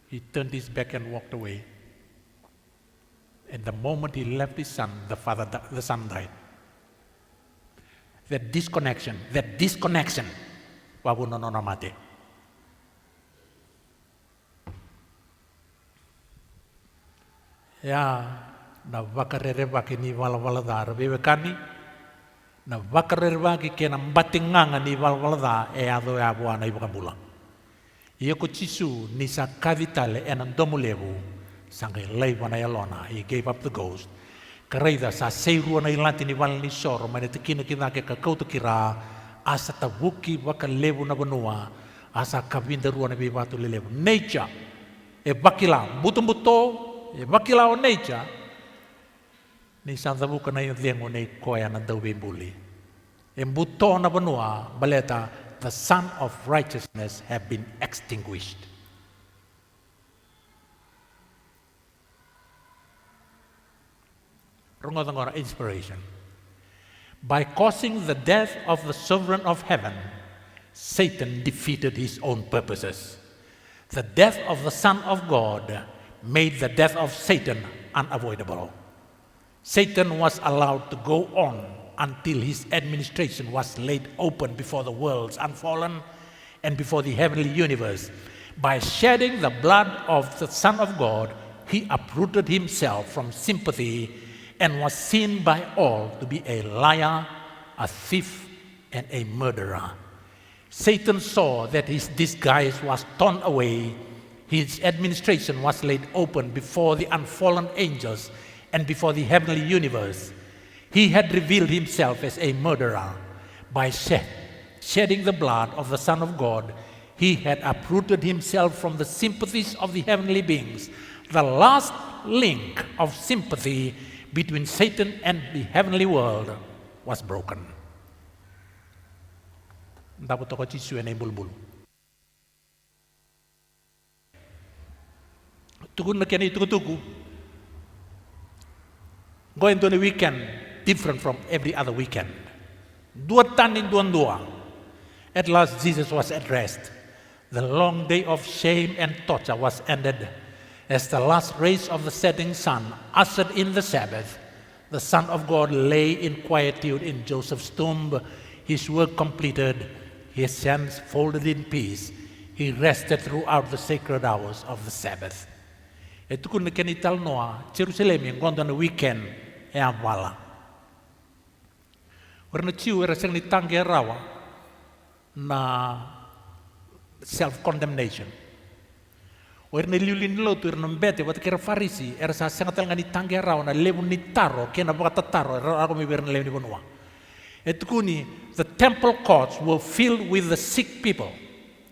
He turned his back and walked away. And the moment he left his son, the son died. That disconnection, wabu no mate. Ya, na vakarere vaki ni valavaladar vivekani, na vakarere vaki kena mbatinganga ni valavaladar e ado e abua na ibukambula. Ia ko chisu ni sa kavitale enan domulevu sangai leiva na yalona. He gave up the ghost. Kareida sa seirua na ilanti ni val ni soro mane tekina kina ke kakautu kira asa tabuki vakalevu na benua asa kavinderua na bivatu lelevu. Nature e bakila buto e bakila o nature ni santa buka na yung liengo na koya na daw buli. E buto na benua baleta the sun of righteousness have been extinguished. Rongodangora inspiration. By causing the death of the sovereign of heaven, Satan defeated his own purposes. The death of the Son of God made the death of Satan unavoidable. Satan was allowed to go on until his administration was laid open before the worlds unfallen and before the heavenly universe. By shedding the blood of the Son of God, he uprooted himself from sympathy and was seen by all to be a liar, a thief, and a murderer. Satan saw that his disguise was torn away. His administration was laid open before the unfallen angels and before the heavenly universe. He had revealed himself as a murderer. By shedding the blood of the Son of God, he had uprooted himself from the sympathies of the heavenly beings. The last link of sympathy between Satan and the heavenly world was broken. Dapat toko cisu enay bulbul. Tukun na kani tuku. Going to the weekend different from every other weekend. Dua tanin dua. At last Jesus was at rest. The long day of shame and torture was ended. As the last rays of the setting sun ushered in the Sabbath, the Son of God lay in quietude in Joseph's tomb. His work completed, his hands folded in peace, he rested throughout the sacred hours of the Sabbath. Ito kung nakanital noa, Jerusalem yung gonda na weekend, e avala. Warna chiu era siyang nitanggi arawa na self-condemnation. O erna liulin lo tu erna mbete wat kira farisi era sa sengatal ngani tangi arau na lebu ni taro kena baka taro ako mi berna lebu ni bonua. Etukuni the temple courts were filled with the sick people.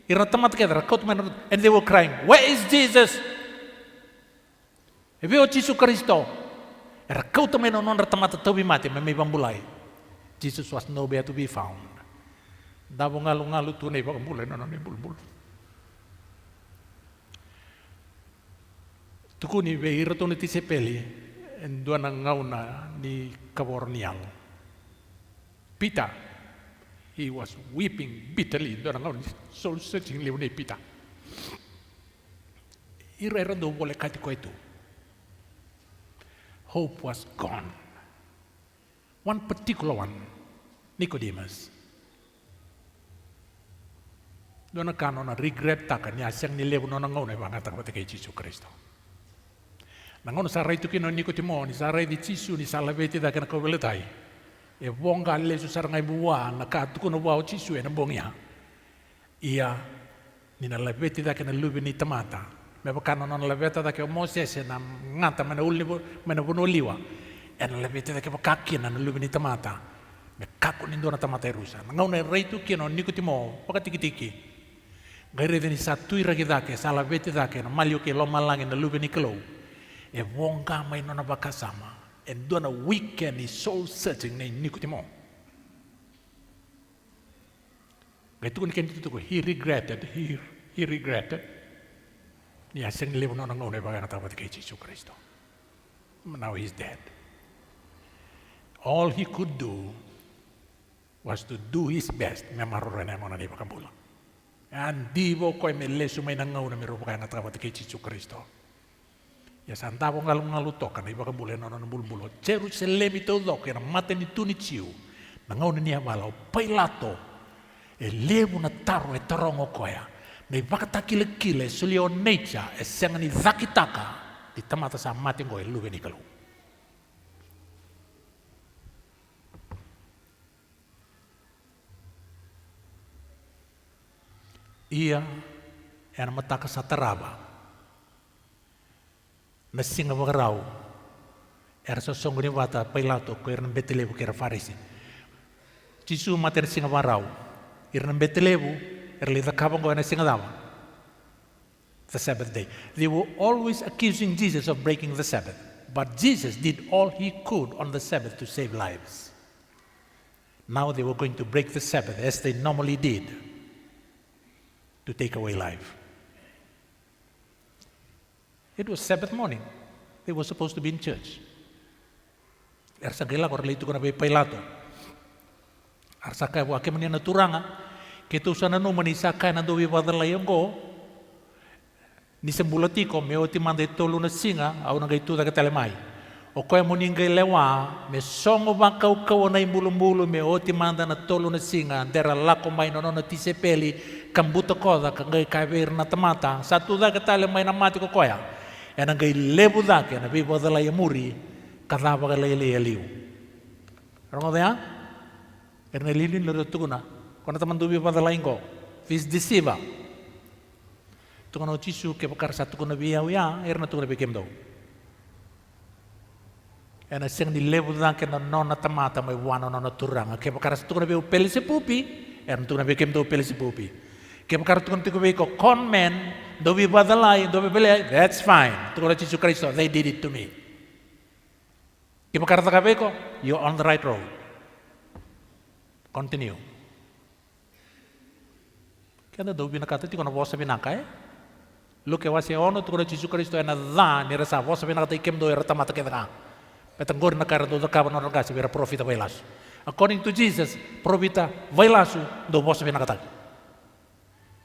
Irna tamat kedra and they were crying, "Where is Jesus?" Ebe o Jesus Kristo. Era kau tamen non tamat tobi mate me bambulai. Jesus was nowhere to be found. Dabo ngalu tu nei bambulai non bulbul. Tukuni be iratoni ti sepeli en duana ngauna ni kabornial. Peter, he was weeping bitterly. Duana ngauna soul searching leune Peter. Ira do boleh kati ko itu. Hope was gone. One particular one, Nicodemus. Duana kanona regret takan ya siang ni lebu nona ngauna bangata ko te Jesus Kristo. Nangono sarai tu kino Nicodemo ni sarai di Cisu ni salaveti da kana ko beletai. E bonga le su sarangai bua na ka tu kono wa Cisu e na bongia. Ia ni na laveti da kana lubi ni tamata. Me bakano non laveta da ke Moses na ngata mana ulni mana bono liwa. E na laveti da ke bakaki na lubi ni tamata. Me kako ni ndona tamata rusa. Nangono rei tu kino Nicodemo pakatiki-tiki. Gaire ni satu iragi da ke salaveti da ke na malio ke lo malangi na lubi ni kelo. E wonga mai nona bakasama and duana weekend is soul searching na Nicodemo. Gaitu ni kenti tu he regretted. Ni aseng lebu nona ngone baga ngata bat ke Jesus Kristo. Now he's dead. All he could do was to do his best. Memarore na mona ni bakambula. Andi bo ko me lesu mai na ngone me ro baga ngata bat ke Jesus Kristo. Ya santavo ngalu toka na ibaka bule na bulbulo. Jerusalem ito dok era mate ni tunichiu. Na ngauni ni amala Pilato e lebu na taro e tarongo koya. Na ibaka takile sulio nature e senga ni zakitaka di tamata sa mate ngoe luwe ni kalu. Ia era mataka sa taraba. Na singa magarau era sosongo ni wata Pilato ko era betelebu que era farisi Jisu mater singa magarau era betelebu era lida kabango na singa dama the Sabbath day. They were always accusing Jesus of breaking the Sabbath, but Jesus did all he could on the Sabbath to save lives. Now they were going to break the Sabbath as they normally did to take away life. It was Sabbath morning. They were supposed to be in church. Ersa gela kor leitu kana be Pilato. Arsa kai wa ke mania turanga ke tu sana no mani sakai na do wi badala yongo. Ni sembulati ko me oti mande tolu na singa au na gaitu da telemai. O ko mo ningai lewa me songo ba kau kau na imbulu me oti manda na tolu na singa dera lako mai no na tisepeli kambuto koda ka ngai kai ver na tamata satu da telemai na mati ko koya. E na ngai lebu dake na bi bodala ya muri kadaba ka lele liu. Rongo dea? Erna lilin lo tuguna. Kona taman dubi bodala ingo. Fis deceiver. Tuguna Jisu ke bakar satu kuna biya uya erna tuguna bi kemdo. E na seng di lebu dake na nona tamata mai wana nona turanga ke bakar satu kuna bi upeli se pupi erna tuguna bi kemdo upeli se pupi. Ke bakar tuguna tiku bi ko con men do we badalai, do we belai, that's fine. Tukula Jesus Kristo, they did it to me. Kipa karata kabeko, you're on the right road. Continue. Kaya do binakata ti kono vosa binaka Look at wasi ono tukula Jesus Kristo ena da ni rasa vosa binakata ikem do era tamata kedaka. Petangor na kara do da kaba no kasi vera profita vailas. According to Jesus, profita vailasu do vosa binakata.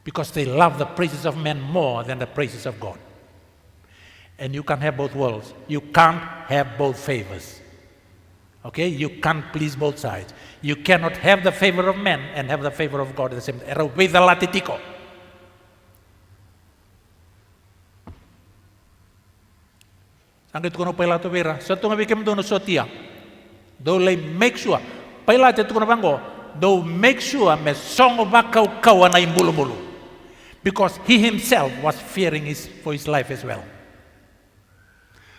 Because they love the praises of men more than the praises of God. And you can't have both worlds. You can't have both favors. Okay? You can't please both sides. You cannot have the favor of men and have the favor of God at the same time. With the latitiko. Angkat kono Pilato vera, satu ngabi kem dono sotia. Do lay make sure. Pilato tu kono bango, do make sure me songo bakau kawana imbulu-bulu. because he himself was fearing for his life as well.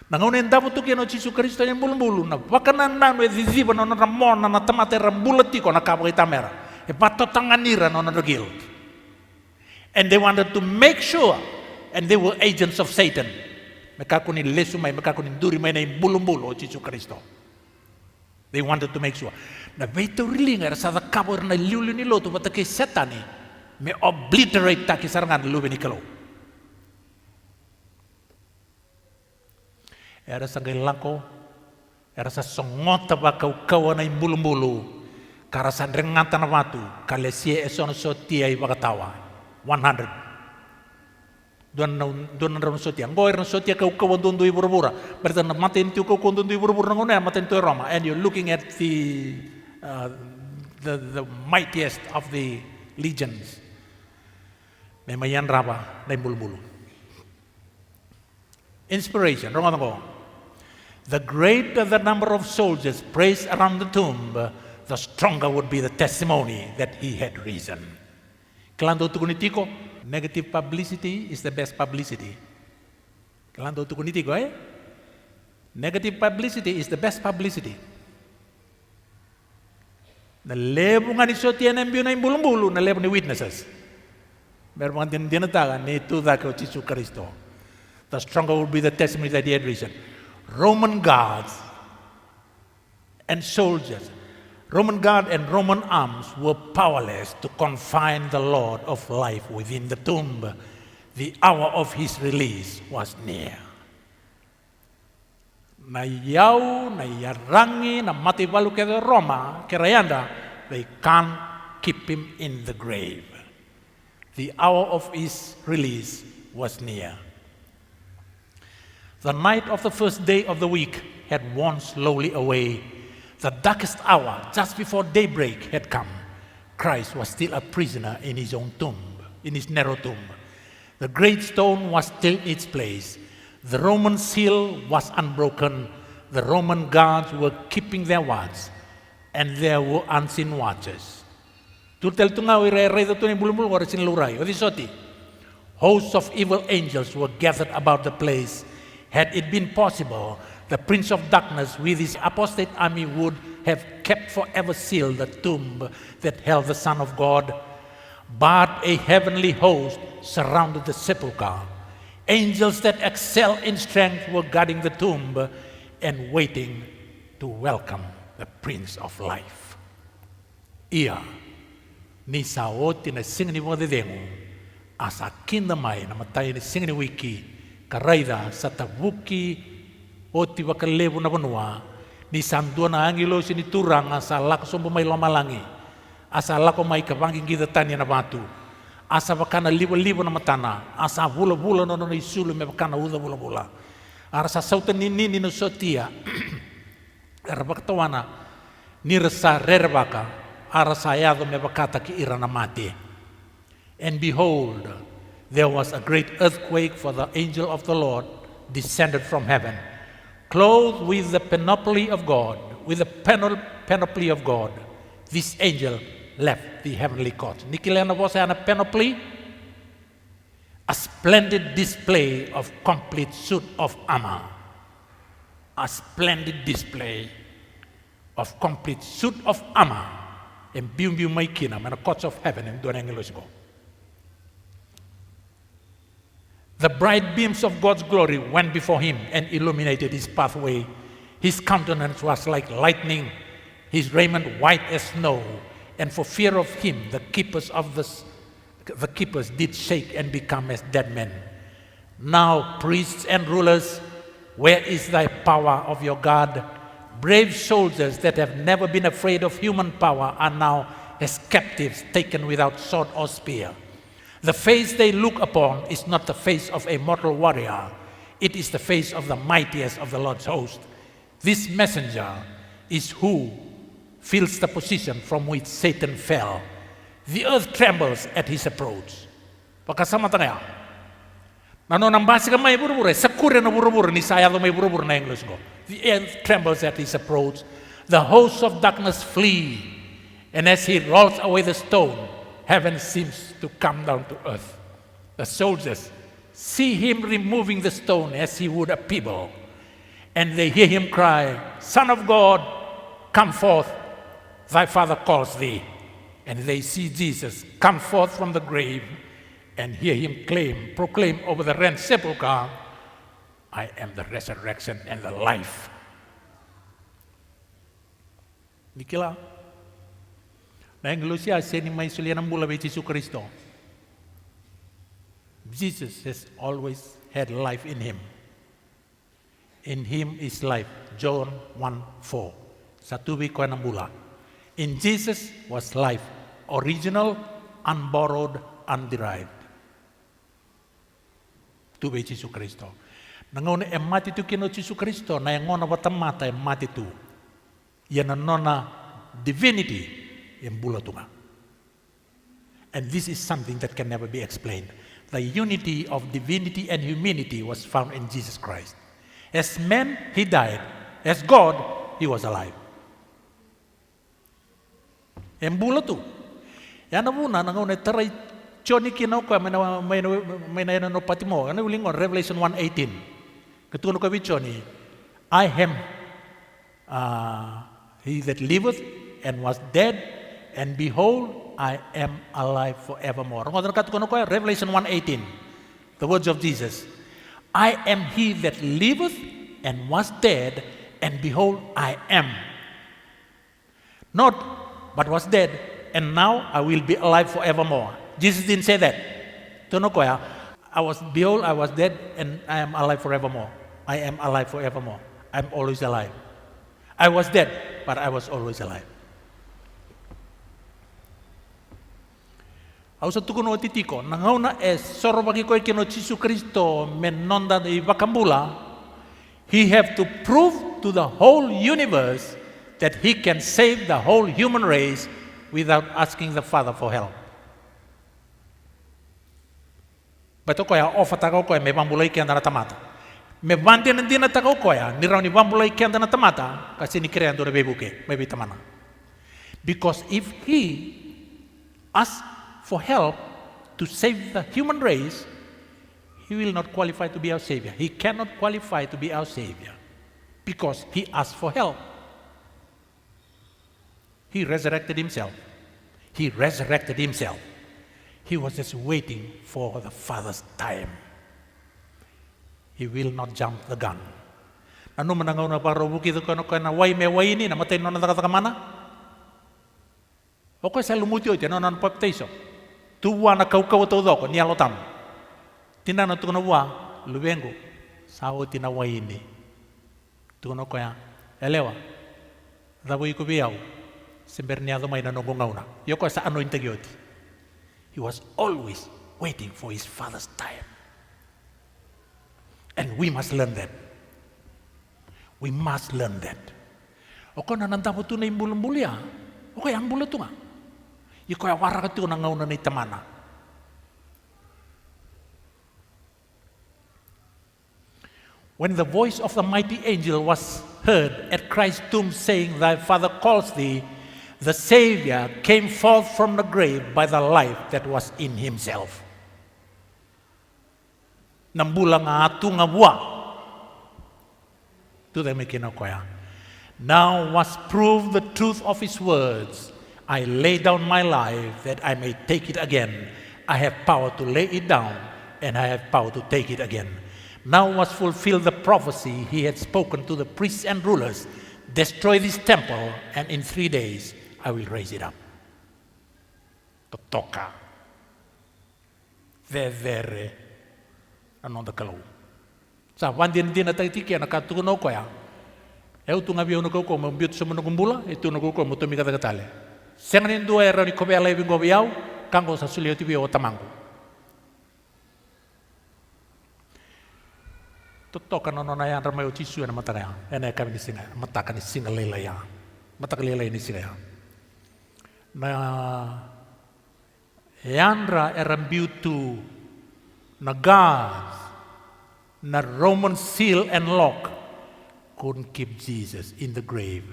Nangunin dapat tu kino Yesus Kristus yang bulu-bulu na wakanan na no ediziba no ramon na tamate rambulati ko na kabay tamera e patotanganira no nagil. And they wanted to make sure, and they were agents of Satan. Mekakunin lesu may mekakunin duri may na bulu-bulu Yesus Kristus. They wanted to make sure. Na beto riling era sa kabor na liulu ni loto matake setani me obliterate taki sarangan lubi ni kalau. Era sa lako, era sa songota ba kau na imbulu-bulu, kara sa rengata na watu, kalesie esono sotia i bagatawa, 100. Doon na sotia, ngoy na sotia kau doon do ibura-bura, berarti na matin tu kau doon do ibura-bura na ngone, matin tu Roma, and you're looking at the mightiest of the legions. May mayan raba na imbulu-bulu. Inspiration, wrong ko. The greater the number of soldiers praised around the tomb, the stronger would be the testimony that he had risen. Kalando tukunitiko, negative publicity is the best publicity. Kalando tukunitiko, negative publicity is the best publicity. Nalebo nga ni Sotia na imbiyo na imbulong-bulo, nalebo ni witnesses. Meron mga dinatagan ni Tudako Yesus Kristo. The stronger would be the testimony that he had risen. Roman guards and soldiers, Roman guard and Roman arms were powerless to confine the Lord of life within the tomb. The hour of his release was near. Na yaw, na yarangi, na matibalu ke Roma, kerayanda, they can't keep him in the grave. The hour of his release was near. The night of the first day of the week had worn slowly away. The darkest hour, just before daybreak, had come. Christ was still a prisoner in his own tomb, in his narrow tomb. The great stone was still in its place. The Roman seal was unbroken. The Roman guards were keeping their watch, and there were unseen watchers. Tutel tunga ire-ire tu ni bulu-bulu wara sinluray. Odisoti. Hosts of evil angels were gathered about the place. Had it been possible, the Prince of Darkness with his apostate army would have kept forever sealed the tomb that held the Son of God. But a heavenly host surrounded the sepulchre. Angels that excel in strength were guarding the tomb and waiting to welcome the Prince of Life. Ia, ni saoti na singni mo dedengo, asa kindamay na matay ni singni wiki, karaida sa tabuki o tiwakalevo na banua ni sandua na angelo siniturang asa lako sombo may lomalangi asa lako may kabanging gida tanya na batu asa bakana libo-libo na matana asa bula-bula no isulo me bakana uda bula-bula ara sa sautan ni no sotia arbaktawana ni rasa rerbaka ara sayado me bakata ki irana mati. And behold, there was a great earthquake, for the angel of the Lord descended from heaven, clothed with the panoply of God, with the panoply of God. This angel left the heavenly court. Nikilena was a panoply, a splendid display of complete suit of armor. A splendid display of complete suit of armor. And bium may kina, and the courts of heaven, and doing English go. The bright beams of God's glory went before him and illuminated his pathway. His countenance was like lightning, his raiment white as snow, and for fear of him the keepers did shake and become as dead men. Now, priests and rulers, where is thy power of your God? Brave soldiers that have never been afraid of human power are now as captives taken without sword or spear. The face they look upon is not the face of a mortal warrior. It is the face of the mightiest of the Lord's host. This messenger is who fills the position from which Satan fell. The earth trembles at his approach. Pagkasama tayo. Nano nang basi ka may buru-buru, sakura na buru-buru, ni sayado may buru-buru na English ko. The earth trembles at his approach. The hosts of darkness flee. And as he rolls away the stone, heaven seems to come down to earth. The soldiers see him removing the stone as he would a pebble, and they hear him cry, Son of God, come forth, thy father calls thee. And they see Jesus come forth from the grave and hear him proclaim over the rent sepulchre, I am the resurrection and the life. Nikila, na Anglusia seni mai sulianam bula be Jesu Kristo. Jesus has always had life in him. In him is life. John 1:4. Satubi ko enam bula. In Jesus was life, original, unborrowed, underived. Tu be Jesu Kristo. Nangone e mati tu kino Jesu Kristo na ngona watamata e mati tu. Yana nona divinity em bula tunga. And this is something that can never be explained. The unity of divinity and humanity was found in Jesus Christ. As man, he died. As God, he was alive. Embula tu. Yana muna nangone tarai choni kino ko may no patimo. Ano uling on Revelation 1:18. Ketuno ko bichoni. I am he that liveth and was dead, and behold, I am alive forevermore. Revelation 1:18, the words of Jesus. I am he that liveth and was dead, and behold, I am. Not, but was dead, and now I will be alive forevermore. Jesus didn't say that. Behold, I was dead, and I am alive forevermore. I am alive forevermore. I'm always alive. I was dead, but I was always alive. Ausa tukuno titiko nangauna soro bagi ko kino Jesu Kristo menonda i bakambula. He have to prove to the whole universe that he can save the whole human race without asking the Father for help. Bato ko ya ofa tako ko me bambulai ki andana tamata. Me bande nandina tako ko ya ni rauni bambulai ki andana tamata kasi ni kreando re bebuke me bitamana. Because if he asks for help to save the human race, he will not qualify to be our Savior. He cannot qualify to be our Savior because he asked for help. He resurrected himself. He resurrected himself. He was just waiting for the Father's time. He will not jump the gun. Ano manangaw na para buki ito kano na way me way ni namatay no na takatamana? Okay sa lumutyo ito no na baptizo. Tuwa na kau todo ko ni alotam. Tinana tu na wa lubengo sao tinaway ni. Tu no ko ya elewa. Daboy ko biyaw. Semberniado may nanongongaw na. Yoko sa ano integioti. He was always waiting for his Father's time. And we must learn that. We must learn that. Oko na nantamo tu na imbulumbulia. Oko yang bula tu nga. Iko ya wara tu na ngauna ni tamana. When the voice of the mighty angel was heard at Christ's tomb saying, Thy Father calls thee, the Savior came forth from the grave by the life that was in himself. Nambula nga atu nga buwa. Tu tayo may kinakoya. Now was proved the truth of his words. I lay down my life that I may take it again. I have power to lay it down, and I have power to take it again. Now was fulfilled the prophecy he had spoken to the priests and rulers. Destroy this temple, and in 3 days I will raise it up. Totoka. Vevere. Anong dakalo. Sa wandin din na tagtiki na katuno ko ya. Eu tu ngabi ono ko mambiyot sa manugumbula, itu no ko mo tumi kata-katale. Senganin dua era ni kobe alay bingo biyaw, kango sa sulio tibi o tamango. Toto ka nono na yan ramayo tisu na mata kaya, ena kami ni singa, mata ka ni singa lela ya, mata ka lela ni singa ya. Na yanra erambiu tu na guards, na Roman seal and lock couldn't keep Jesus in the grave.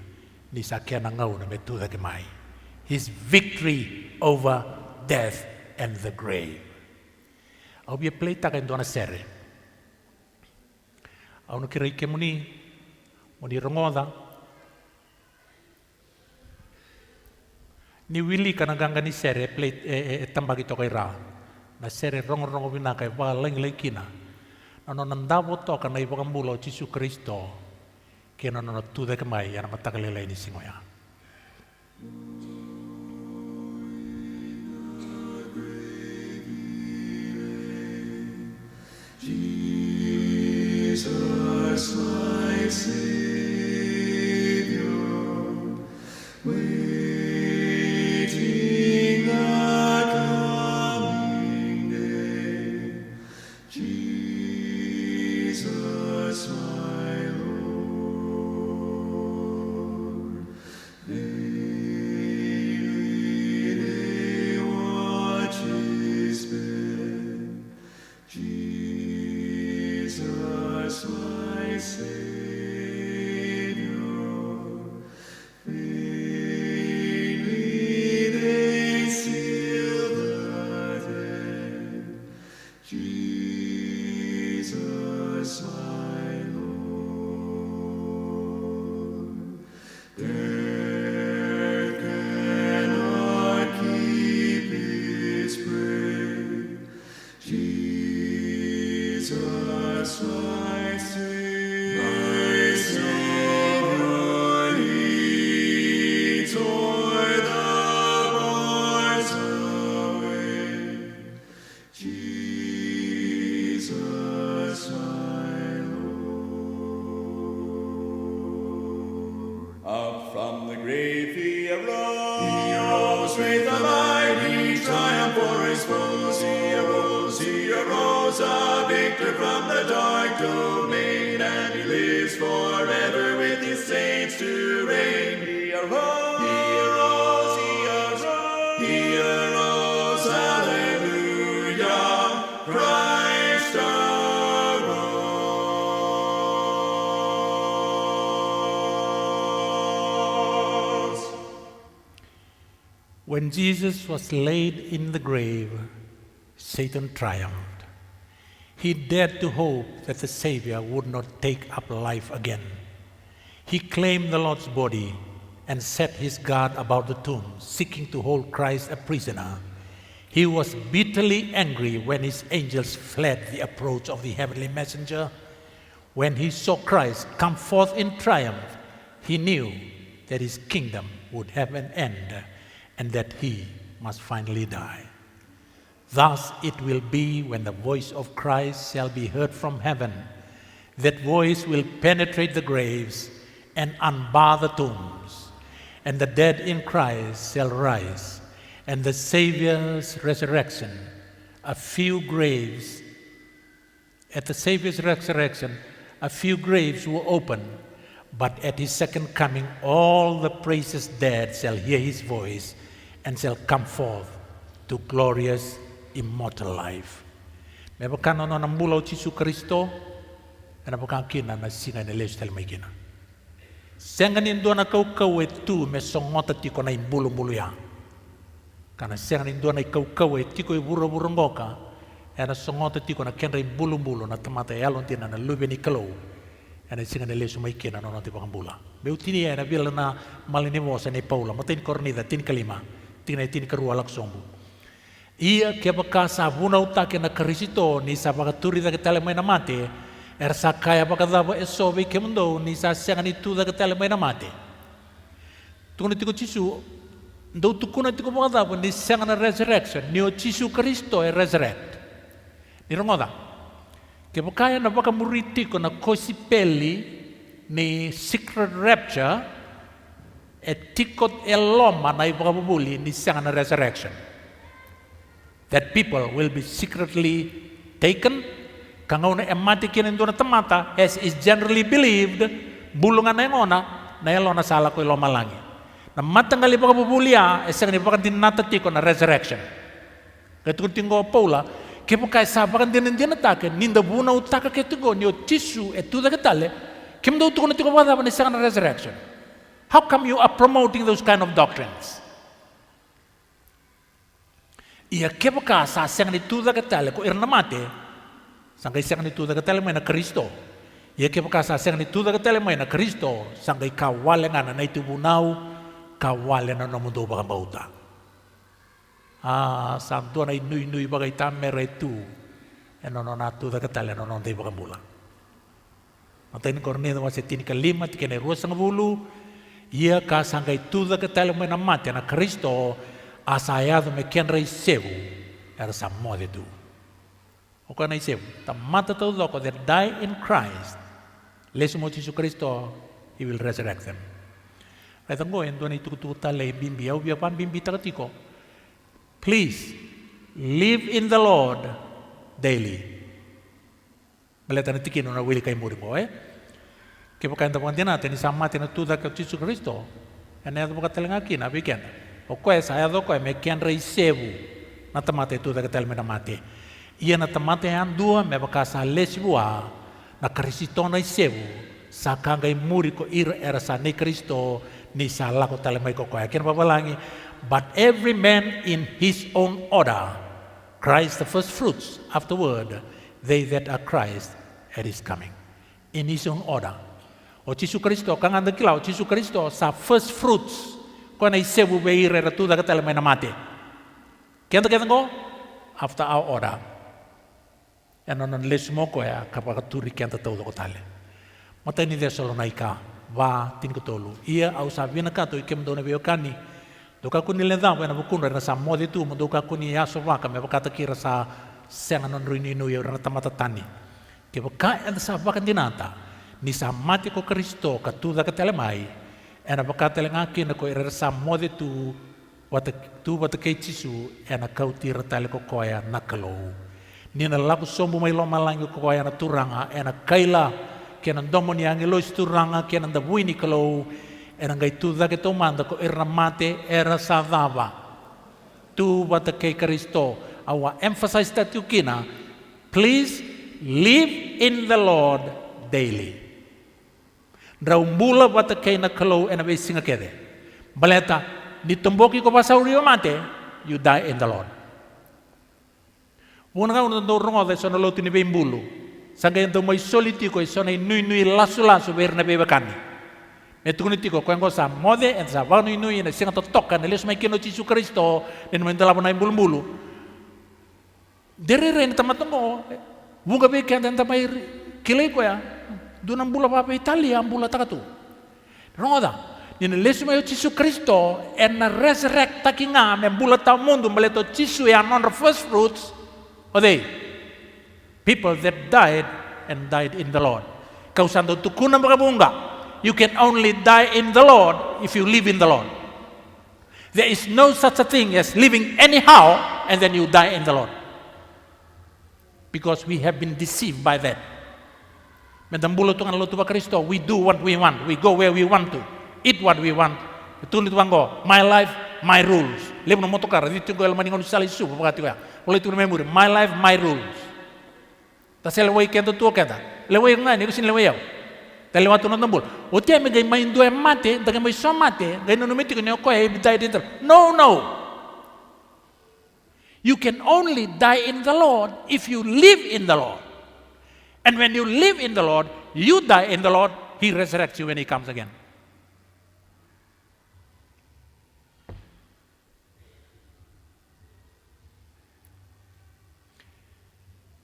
Ni sakya na ngaw na metu da gemai. His victory over death and the grave. Au bia play taka in dona sere. Au no kira ike muni rongoda. Ni wili kana ganga ni sere play tambagi tokai ra. Na sere rongo vinaka wa lang kina. Ano nandavo toka na ipakambulo Jesu Kristo. Kena no tude kamai yana matakalele ni singoya. Jesus, my Savior, waiting the coming day. Jesus, my Lord, daily they watch His bed. Jesus, my Savior, vainly they seal the dead. Jesus, my Lord, death cannot keep its prey. Jesus, my Savior, He tore the bars away. Jesus, my Lord. Up from the grave He arose. He arose with a mighty triumph for His foes. He arose a victor from the dark domain, and He lives forever with His saints to reign. He arose, He arose, hallelujah, Christ arose. When Jesus was laid in the grave, Satan triumphed. He dared to hope that the Savior would not take up life again. He claimed the Lord's body and set his guard about the tomb, seeking to hold Christ a prisoner. He was bitterly angry when his angels fled the approach of the heavenly messenger. When he saw Christ come forth in triumph, he knew that his kingdom would have an end and that he must finally die. Thus it will be when the voice of Christ shall be heard from heaven. That voice will penetrate the graves and unbar the tombs, and the dead in Christ shall rise, and the Savior's resurrection, a few graves will open, but at his second coming all the precious dead shall hear his voice and shall come forth to glorious immortal life. Me bakano no nambulo Jesu Kristo, ana bakakina na singa ne leus tel maikina. Senga ni ndona kau e tu me songota tiko na imbulu ya. Kana senga ni ndona kau e tiko i buru ngoka, ana songota tiko na kenra imbulu na tamata e alon tina na lube ni kalau. Ana singa ne leus maikina no noti bakambula. Beutini ana bila na malini mosa ne Paula, matin kornida tin kalima, tin karua laksombu. Ia ke baka sabuna utake na Kristo ni sa bakaturi da ketale mai na mate er sa kaya baka dava esobe ke mundo ni sa senga ni tu da ketale mai na mate tukuna tiko Jesu ndo tukuna tiko baka dava ni senga na resurrection ni o Jesu Kristo e resurrect ni rongoda ke baka na baka muriti ko na kosipeli ni secret rapture e tikot eloma na ibaka bubuli ni senga na resurrection. That people will be secretly taken. Kangau na emati kinin doon na tamata, as is generally believed, bulungan na yung na yalo na sala ko iloma langi. Na matanggali pa kabubulia, esang ni baka din natatiko na resurrection. Kaya kung tingo Paula, kaya po kaya sabakan din na take, ninda buna utaka kaya tingo, niyo tisu, etu da katale, kaya mo daw na tingo ba na isang na resurrection? How come you are promoting those kind of doctrines? Ia kepaka sa siang ni tuda katale ko irna mate. Sangkai siang ni tuda katale mai na Kristo. Ia kepaka sa siang ni tuda katale mai na Kristo. Sangkai kawale ngana na itubunau kawale na nomundo baka bauta. Santo na inui bagai tamere tu. Eno na tuda katale no nonde baka bula. Matain korneo wasetini kalima tikene ruas ng bulu. Ia ka sangkai tuda katale mai na mate na Kristo. Asayado me kian rei sevu era sa mode tu. O kana sevu, ta mata to loko that die in Christ. Lesu mo Jesus Kristo, he will resurrect them. Ay tango endo na itukutu tale bimbi au bia pan bimbi takatiko. Please live in the Lord daily. Baleta na tikino na wili kay muri mo Ke pakain ta pantina teni sama tena tuda ka Jesus Kristo. Ene ato pakatalinga kina biken. O koe saya do koe me kian rei sevu na tamate tu daga tel me na mate. Ia na tamate andua me bakasa lesbua na karisitona i sevu sa kangai muri ko ira era sa ni Kristo ni sa lako tale mai ko koe. Kena babalangi, but every man in his own order, Christ the first fruits, afterward they that are Christ at his coming. In his own order. O Jesus Kristo kang anda kilau Jesus Kristo sa first fruits. Kona isebu beire ratu daga tele mai na mate. Kenta go after our order. Eno non lesmo ko ya kapakaturi kenta tau do tale. Mata ni de solo naika va tin ko tolu. Ia au sabina ka to ikem do na beokani. Do ka kuni le dam na bukun na sa mode tu mo do ka kuni ya so va ka me bakata kira sa senga non ruini no ya na tamata tani. Ke baka en sa bakan dinata. Ni sa mate ko Kristo ka tu daga tele mai. Ena bakatelenga kina ko irersa mode tu wata kei tisu ena kau tira tale ko koya nakalo. Nina laku sombu mai lo malangi ko koya na turanga ena kaila kena domoni angi lo turanga kena da buini kalau ena gai tu da ke tomanda ko irna mate era sadava. Tu wata kei Kristo awa emphasize that you kina, please live in the Lord daily. Raumbula bata kay na kalau ena be singa kede. Baleta ditomboki ko pa sa uriyo mate, you die in the Lord. Muna ka unang dorong o so na lo tini bulu. Sangga ento may soliti ko so na nui lasu ber na bebakani. Metuniti ko ko sa mode en sa va nui na singa totoka na les may kino Jesus Kristo nen may dala na bulu. Dere ren tamatongo. Bunga be kan tanta may kilay ko ya. Dunang bula papa Italia ang bula takatu. Rongoda, nina lesu mayo Jesus Kristo en na resurrect takinga me bula ta mundo maleto Jesus ya non first fruits o they people that died and died in the Lord. Kausando tukuna makabunga. You can only die in the Lord if you live in the Lord. There is no such a thing as living anyhow and then you die in the Lord. Because we have been deceived by that. Medambulo tungan lo tuba Kristo, we do what we want, we go where we want to, eat what we want. Tulit wango, my life, my rules. Lebo no motokar, dito ko el maningon sali su, pagati ko ya. Wala ito na memori, my life, my rules. Kasi leway kento tuwa kenta, leway nga, ni ko sin leway yaw. Dahil wato na tambul. O tiya may gay may indo mate, dagay may so mate, gay nunumiti ko niyo ko ay die dito. No. You can only die in the Lord if you live in the Lord. And when you live in the Lord, you die in the Lord, He resurrects you when He comes again.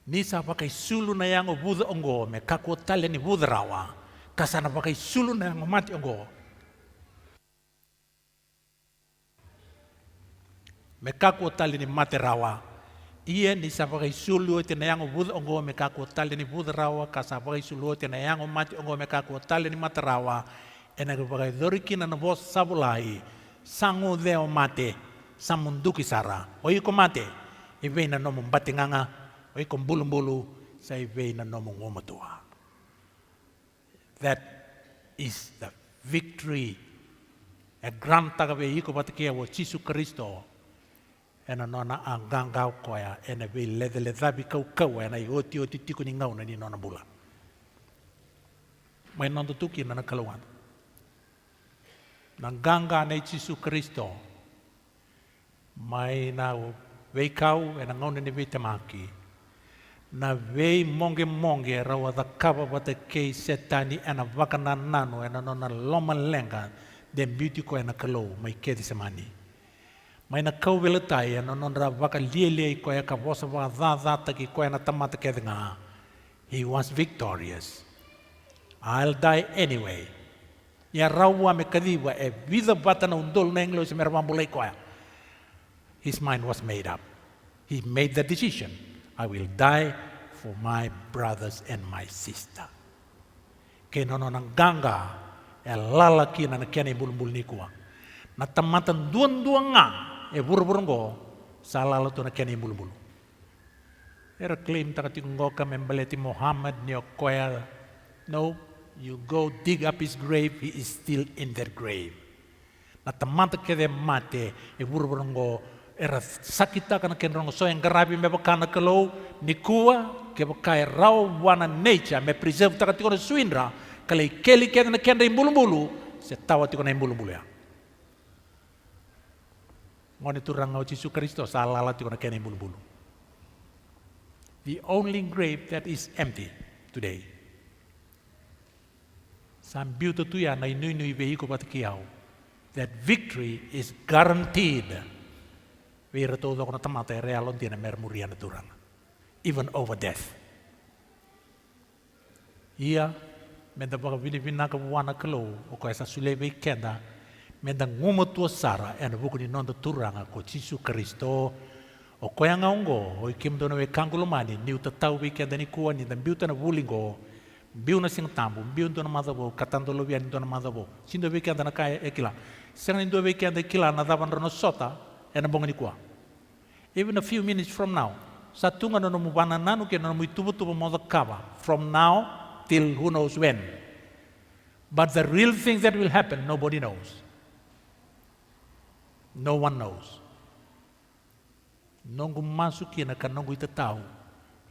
Nisa pakai sulu na yang buda ongo, me kako tale ni buda rawa, kasana pakai sulu na yang mati ongo. Me kako tale ni mati rawa. Ia ni sa pakai sulu te na yang buda ongo me kako tale ni buda rawa, kasa pakai sulu te na yang mati ongo me kako tale ni mati rawa. Ena ko pakai dorikina na bos sabulai, sangu deo mate, samunduki sara. Oi ko mate, ibe na no mbatinganga. Oi kong bulu-bulu sa ibay na nomong umatua. That is the victory. E granta ka be iko patikia wo Jesus Kristo. Ena nona ang ganggaw ko ya. Ena be ledeledabi kau ena ioti tiko ni ngaw na ni nona bula. May nantutuki na nagkaluan. Nang ganga na Jesus Kristo. May na Vei kau e na ngone ni vei tamaki. Na vei monge rawa da kava wata kei setani e na wakana nano e na nona loma lenga den beauty ko e na kalou mai kedi semani. Mai na kau veletai e na nona waka lie ko e ka vosa wa dha ki ko e na tamata kedi ngā. He was victorious. I'll die anyway. Ia rawa me kadiwa e vida batana undol na englo se mera wambulei koea. His mind was made up. He made the decision. I will die for my brothers and my sister. Ke nono nang ganga e lalaki na kene bulbul ni kuwa. Na tamatan duan nga e burburungo sa lalato na kene bulbul. Era claim takatingo ka membeleti Muhammad ni koea. No, you go dig up his grave, he is still in their grave. Na tamata kede mate e burburungo era sakita kana kenrongo so yang garabi me bakana kalau nikua ke bakai raw wana nature me preserve takatiko na swindra kali keli kena kenda imbulu se tawa tiko na imbulu ya ngone turang ngau Yesus Kristus salala tiko na kena imbulu. The only grave that is empty today. Sam beauty tu ya na inui veiko patikiau that victory is guaranteed. Vira todo ko na tamata e realon tiene mermuria na turang. Even over death. Ia, menda baka vinivina ka wana kalo, o ko esa suleve kenda, menda ngumo tua sara, e na buku ni nonda turanga ko Yesus Kristo, o ko yang ngaungo, o ikim dono we kangulumani, ni utatau we kenda ni kuwa, ni dan biuta na wulingo, biu na sing tambu, biu dono madabo, katando lobian dono madabo, sindo we kenda na kaya ekila. Senang indo we kenda ekila na daban rono sota, e na bonga ni kuwa. Even a few minutes from now, satunga no mubana nanu ke no muitubu mo kava. From now till who knows when. But the real thing that will happen, nobody knows. No one knows. Nongu masuki na kanongu itatau.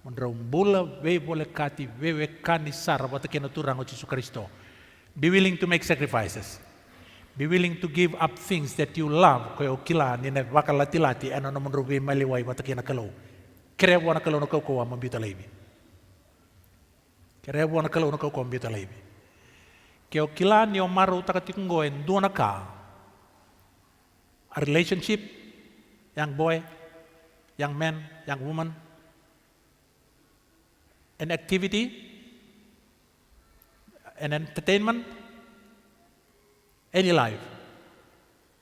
Mondra umbula we bole kati we kani sara bata kena turang o Yesus Kristo. Be willing to make sacrifices. Be willing to give up things that you love. Kaya okila ni na baka lati-lati ano naman rubi maliway bataki na kalaw. Kerewa na kalaw na kaukuwa mambita laibi. Kerewa na kalaw na kaukuwa mambita laibi. Kaya okila ni omaru takatikunggo en doon na ka. A relationship, young boy, young man, young woman. An activity, an entertainment, any life.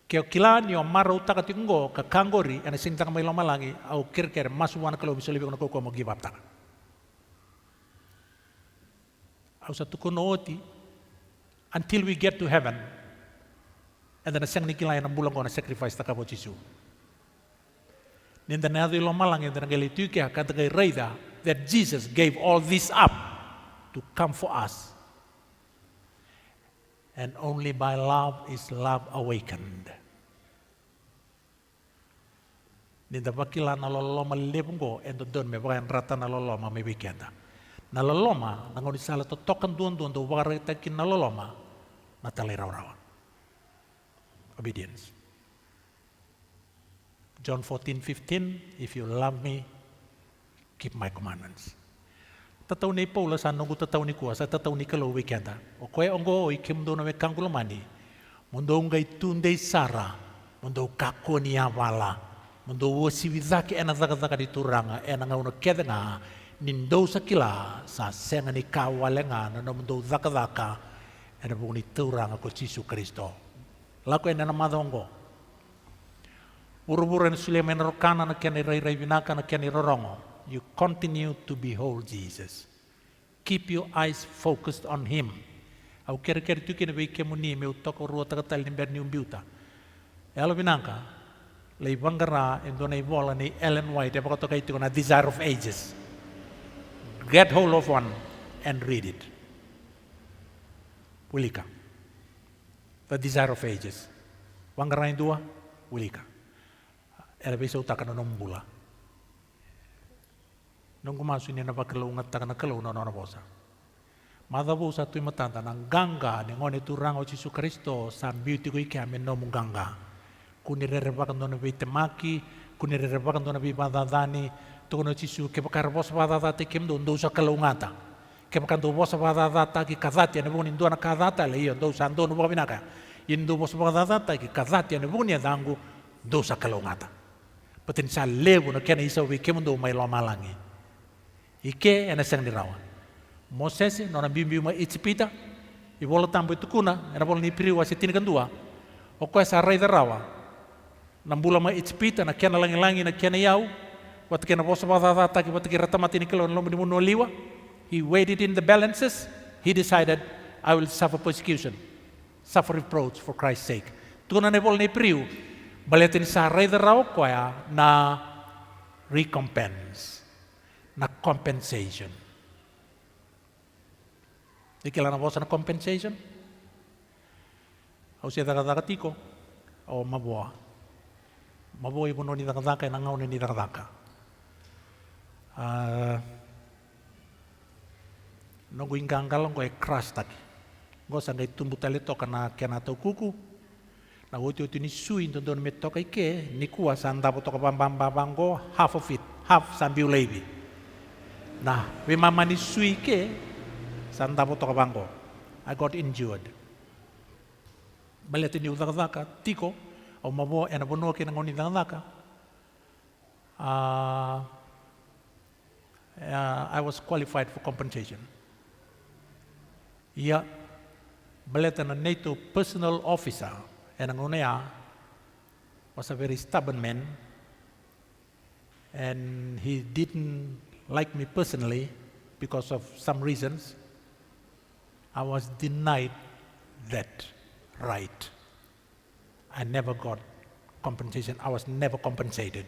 Kaya kila ni omara utaka tinggo ka kangori ana singtang may lomalangi au kirker masuwana kalau bisa lebih ko mo give up taka. Au sa tukunooti until we get to heaven. And then asang nikilay ng bulang ko na sacrifice taka po Jesu. Ninda na yado lomalangi na nangalitu kaya kantagay reida that Jesus gave all this up to come for us. And only by love is love awakened. Ninda bakila naloloma lebungo endo don me bagan rata naloloma me bikenda. Naloloma nangoni sala to tokan duon do wareta kin naloloma natali raw. Obedience. John 14:15, if you love me, keep my commandments. Tataw ni Paulus anong tataw ni kuwa sa tataw ni kalo weekenda. O kaya ongo ikim do na kangulomani. Mundo ngay tunday sara. Mundo kako niya wala. Mundo wasiwizaki ena zaka di turanga ena nga uno keda nga nindo sa kila sa senga ni kawale nga na mundo zaka ena buong ni turanga ko Yesus Kristo. Lako ena na madongo. Uru-uru na sila menarokana na kaya ni ray binaka na kaya ni rorongo. You continue to behold Jesus. Keep your eyes focused on Him. Au kira-kira tu kina bai kemuni me utoko rua tagatal ni berni umbiuta. Elo binangka, lay banggara endo na ibola ni Ellen White ya pakato kay na Desire of Ages. Get hold of one and read it. Wulika. The Desire of Ages. Banggara yung dua, wulika. Ela bisa utakan na nombula. Nung kumaso niya na pagkalaw nga na kalaw na bosa. Madabo sa tuwi matanda ng ganga ni ngoni turang o Yesus Kristo sa beauty ko ikyamin no mong ganga. Kung nire-rebakan doon na vitamaki, kunere bakan dona bi badadani tono chisu ke bakar bos badadata kem do sa kalungata ke bakan do bos badadata ki kazati ne buni dona kazata le yo do sa do no binaka indo bos badadata ki kazati ne buni dangu do sa kalungata patin sa lebu no kena isa wi kem do mai lo malangi ike ena sang dirawa Moses nona bimbi ma itipita i bola tambo tukuna era bola ni priwa setini kandua o ko sa rei darawa nambula ma itipita na kena langi na kena yau wat kena bosa bada taki wat kira tamati ni kilo no di muno liwa he weighed it in the balances he decided I will suffer persecution suffer reproach for Christ's sake tuna ne bola ni priu baletin sa rei darawa ko ya na recompense na compensation Ikila na bosa na compensation. Au siya daga tiko o maboa. Maboa ibu no ni daga na ngau ni daga. No guinganggal ko e crash taki. Go sa ngai tumbu tale to kana kena to kuku. Na wote ni sui ndo me toka ike ni kuwa sanda to ka bango half of it, half sambiu lebi. Nah, we mama ni sui ke Santa Poto Kabango. I got injured. Baletin ni udaka tiko o mabo ena bono ke ngoni daka. I was qualified for compensation. Ia baletin a NATO personal officer ena ngonea was a very stubborn man and he didn't like me personally because of some reasons. I was denied that right. I never got compensation. I was never compensated.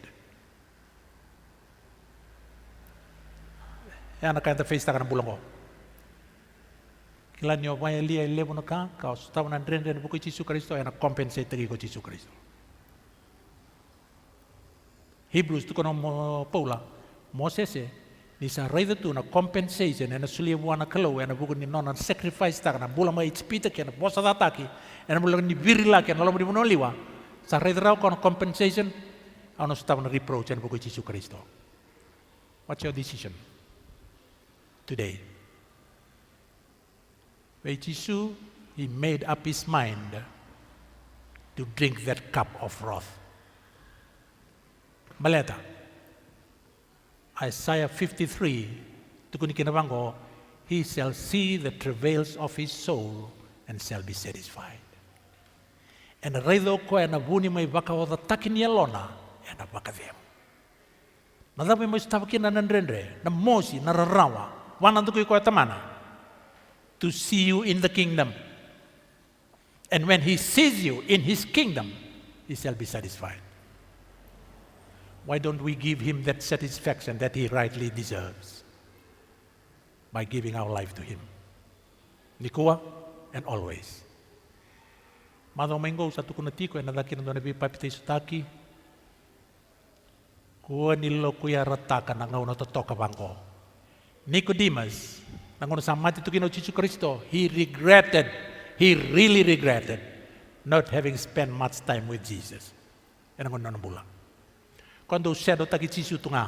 Anak kaya face ta kana bulango. Kila nyo ba lia levo na ka sta na ndrende buku Jesu Kristo ana compensate ko Jesu Kristo. Hebrews tu kono Paula Moses ni sa rei tu na compensation na sulia buana kalau na buku ni nona sacrifice ta na bula mai spita ke na bosa dataki na bula ni virila ke na lo di monoliwa sa rei rao kono compensation ano sta na reproach na buku Jesu Kristo. What's your decision today? Where Jesus, he made up his mind to drink that cup of wrath. Baleta. Isaiah 53, tukuni kinabango, he shall see the travails of his soul and shall be satisfied. And reido ko na buni may baka o takin yalona, na baka them. Nadabi mo istabakin na nandrendre, na mosi, na rarawa, wanandukoy ko tamana, to see you in the kingdom. And when he sees you in his kingdom, he shall be satisfied. Why don't we give him that satisfaction that he rightly deserves? By giving our life to him. Nikua and always. Mado mengo sa tukunatiko na daki na nabi papitay sutaki. Kuha nilo kuya rataka na ngaw na totoka bangko. Nicodemus, nangono sa mati to kino Jesu Kristo, he really regretted not having spent much time with Jesus. Yan ang nanambula. Quando shadow taki Jesu tunga,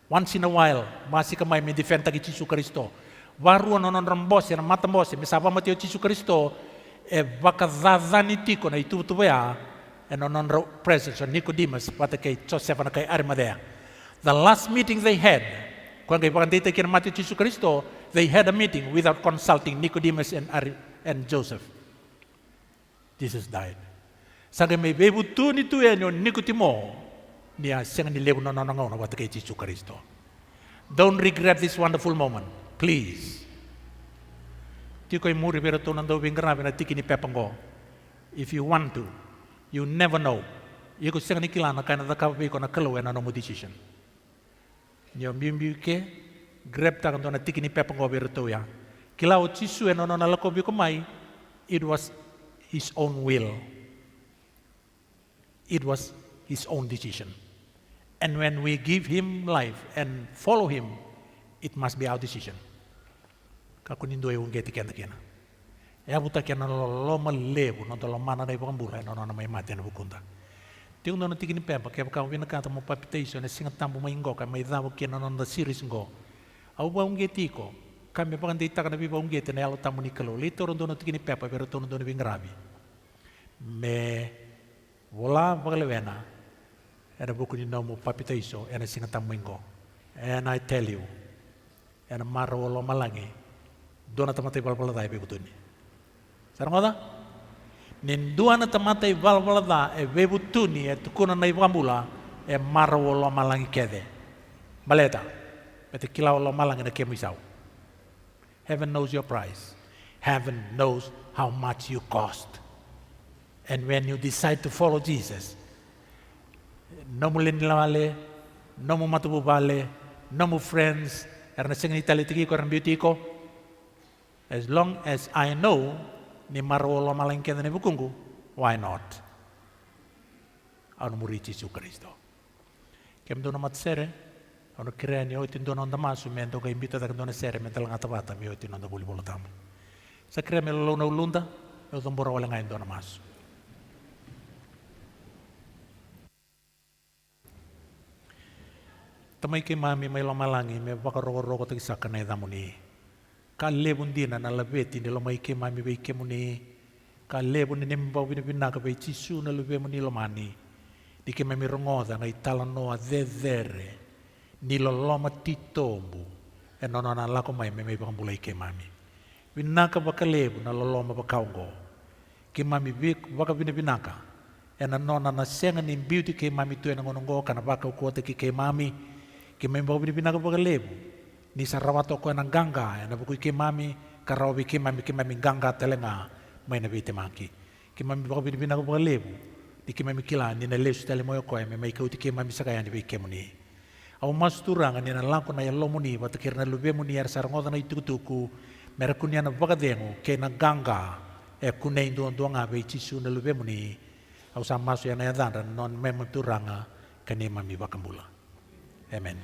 once in a while, masih kamay may defend taki Jesu Kristo. Waru ano rambos, yan matambos, may saba matio Jesu Kristo, baka zazaniti ko na itutubaya, and on presence of Nicodemus, pati kay Joseph na kay Arimathea. The last meeting they had, kung kay pakandita kina Matthew Jesu Kristo, they had a meeting without consulting Nicodemus and Joseph. Jesus died. Sa may bebutu nito yan yung Nicodemo, niya siyang nilew na nanangaw na wata kay Jesu Kristo. Don't regret this wonderful moment. Please. Ti ko'y muri pero ito nang daw grabe na tiki ni Pepanggo. If you want to, you never know. Iko siyang nikilana kaya natakabi ko na kalawa na mo decision. Niyo mbimbi ke, grab ta kanto na tiki ni Pepanggo pero ito ya. Kilao Jesu na nalakobi ko may, it was his own will. It was his own decision. And when we give him life and follow him, it must be our decision. Kakunindo yung geti kena kena. Ya buta kena lo malebu no to lo mana dai pangambula no na may mati na bukunta. Tiung dono tigini pepa ke ka wina kata mo papitation na singa tambo maingo ka mai dawo ke na nonda series ngo. Au ba unge tiko. Kami pakan dita kana biba unge te na alo tambo ni kalo. Lito ron dono tigini pepa pero tono dono bingrabi. Me vola bagalewena. Era buku ni nomo papitation ena singa tambo maingo. And I tell you. Ena maro lo malangi. Dona tamate balbala dai begutuni. Sarangoda? Nindua na tamata i valvalada e vebutuni e tukuna na i vambula e mara o lo malangi kede. Baleta, bete kila o lo malangi na kemu isau. Heaven knows your price. Heaven knows how much you cost. And when you decide to follow Jesus, no mu linilawale, no mu matububale, no mu friends, erna singin italitiki ko erna beauty ko. As long as I know ni marolo malangkenda ni bukungu, why not? Anu murici Yesus Kristo. Kem dono matsere, anu kireni oitin dono onda masu mendo ka imbita tak dono sere mental ngata bata mi oitin onda buli bolotamu. Sa kiremi lo na ulunda, eu tombora wala ngain dono masu. Tamai ke mami mai lo malangi me bakarogo-rogo tak sakana edamuni. Kalebun dina na labeti ni lomai ke mami bei ke muni kalebun ni mbau bina bina ka bei cisu na lube muni lomani di ke mami rongoda ngai tala noa zezere ni loloma titombu e nona na lako mai mei pambulai ke mami bina ka bakalebu na loloma bakaungo ke mami bik baka bina bina ka e na nona na senga ni beauty ke mami tu e na ngonongo kana baka ukuote ke mami ke mami baka bina ka bakalebu ni sarawato ko nang ganga na buku ke mami karawi ke mami ganga telenga mai na bite maki ke mami baka bina ko lebu di ke mami kila ni na lesu tele moyo ko mai ka uti ke mami sakaya ni ke muni au mas turanga ni na lako na yalo muni wat kirna lube muni ar sarangoda na itutuku merakunya na baka dengo ke na ganga e kunei ndo nga be cisu na lube muni au sama su ya na dan non mem turanga kani mami baka mula amen.